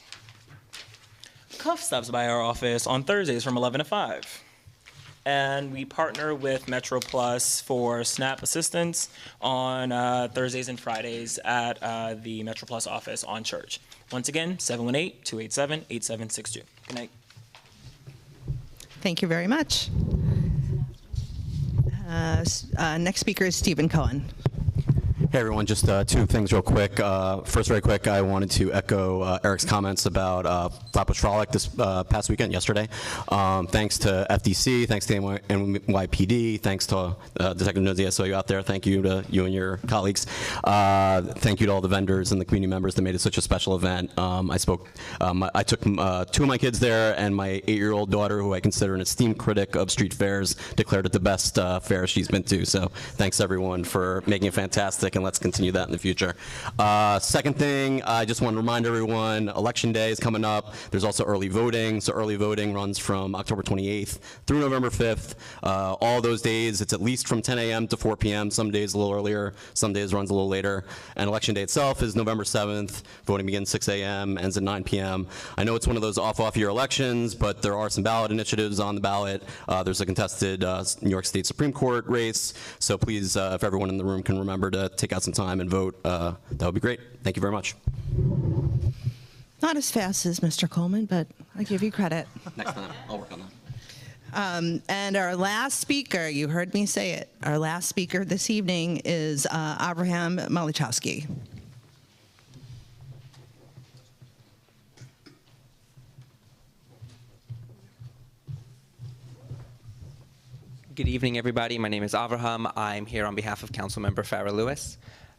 CUF stops by our office on Thursdays from 11 to 5. And we partner with Metro Plus for SNAP assistance on Thursdays and Fridays at the Metro Plus office on Church. Once again, 718-287-8762. Good night. Thank you very much. Next speaker is Stephen Cohen. Hey everyone, just two things real quick. First, very quick, I wanted to echo Eric's comments about Flatbush Frolic this past weekend, yesterday. Thanks to FDC, thanks to NYPD, thanks to Detective Nosey, I saw you out there. Thank you to you and your colleagues. Thank you to all the vendors and the community members that made it such a special event. I took two of my kids there, and my 8-year-old daughter, who I consider an esteemed critic of street fairs, declared it the best fair she's been to. So thanks everyone for making it fantastic, and let's continue that in the future. Second thing, I just want to remind everyone, Election Day is coming up. There's also early voting. So early voting runs from October 28th through November 5th. All those days, it's at least from 10 a.m. to 4 p.m. Some days a little earlier, some days runs a little later. And Election Day itself is November 7th. Voting begins 6 a.m., ends at 9 p.m. I know it's one of those off-year elections, but there are some ballot initiatives on the ballot. There's a contested New York State Supreme Court race. So please, if everyone in the room can remember to take out some time and vote, that would be great. Thank you very much. Not as fast as Mr. Coleman, but I give you credit. Next time, I'll work on that. And our last speaker, you heard me say it, our last speaker this evening is Abraham Malichowski. Good evening, everybody. My name is Avraham. I'm here on behalf of Councilmember Farrah Lewis.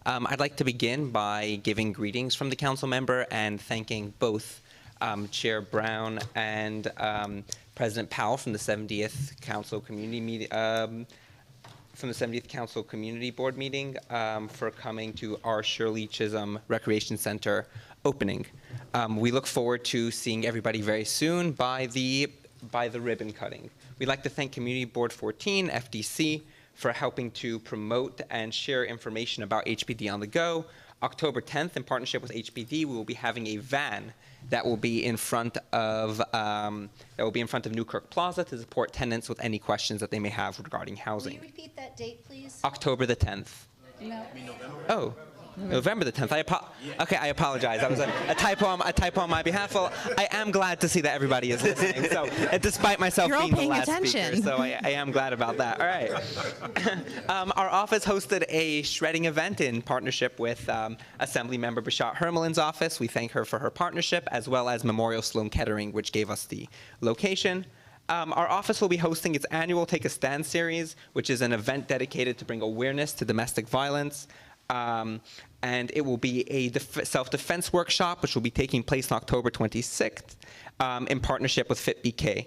I'd like to begin by giving greetings from the council member and thanking both Chair Brown and President Powell from the 70th Council Community Community Board meeting for coming to our Shirley Chisholm Recreation Center opening. We look forward to seeing everybody very soon by the ribbon cutting. We'd like to thank Community Board 14, FDC, for helping to promote and share information about HPD on the Go. October 10th, in partnership with HPD, we will be having a van that will be in front of Newkirk Plaza to support tenants with any questions that they may have regarding housing. Will you repeat that date, please? October the 10th. No. Oh, November the 10th. Okay, I apologize. That was a typo on my behalf. Well, I am glad to see that everybody is listening. So, despite myself You're all being the paying last attention. speaker, so I am glad about that. All right. Our office hosted a shredding event in partnership with Assemblymember Bishat Hermelin's office. We thank her for her partnership, as well as Memorial Sloan Kettering, which gave us the location. Our office will be hosting its annual Take a Stand series, which is an event dedicated to bring awareness to domestic violence. And it will be a self-defense workshop, which will be taking place on October 26th in partnership with FitBK,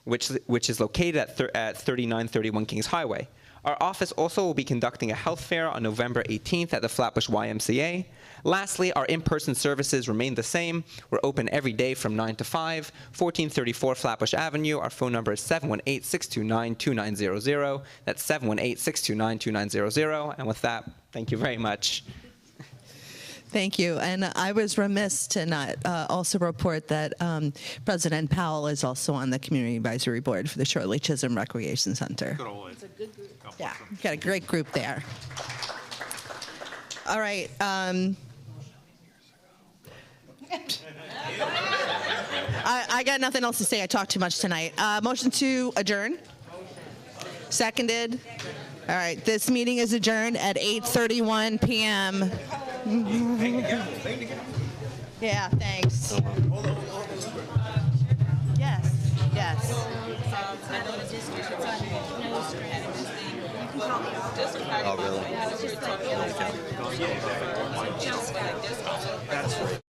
which is located at 3931 Kings Highway. Our office also will be conducting a health fair on November 18th at the Flatbush YMCA. Lastly, our in-person services remain the same. We're open every day from 9 to 5, 1434 Flatbush Avenue. Our phone number is 718-629-2900. That's 718-629-2900. And with that, thank you very much. Thank you. And I was remiss to not also report that President Powell is also on the Community Advisory Board for the Shirley Chisholm Recreation Center. It's a good group. Yeah, we've got a great group there. All right. I got nothing else to say. I talked too much tonight. Motion to adjourn? Seconded? All right. This meeting is adjourned at 8:31 p.m. Yeah, thanks. Yes, yes. Oh, really? That's right.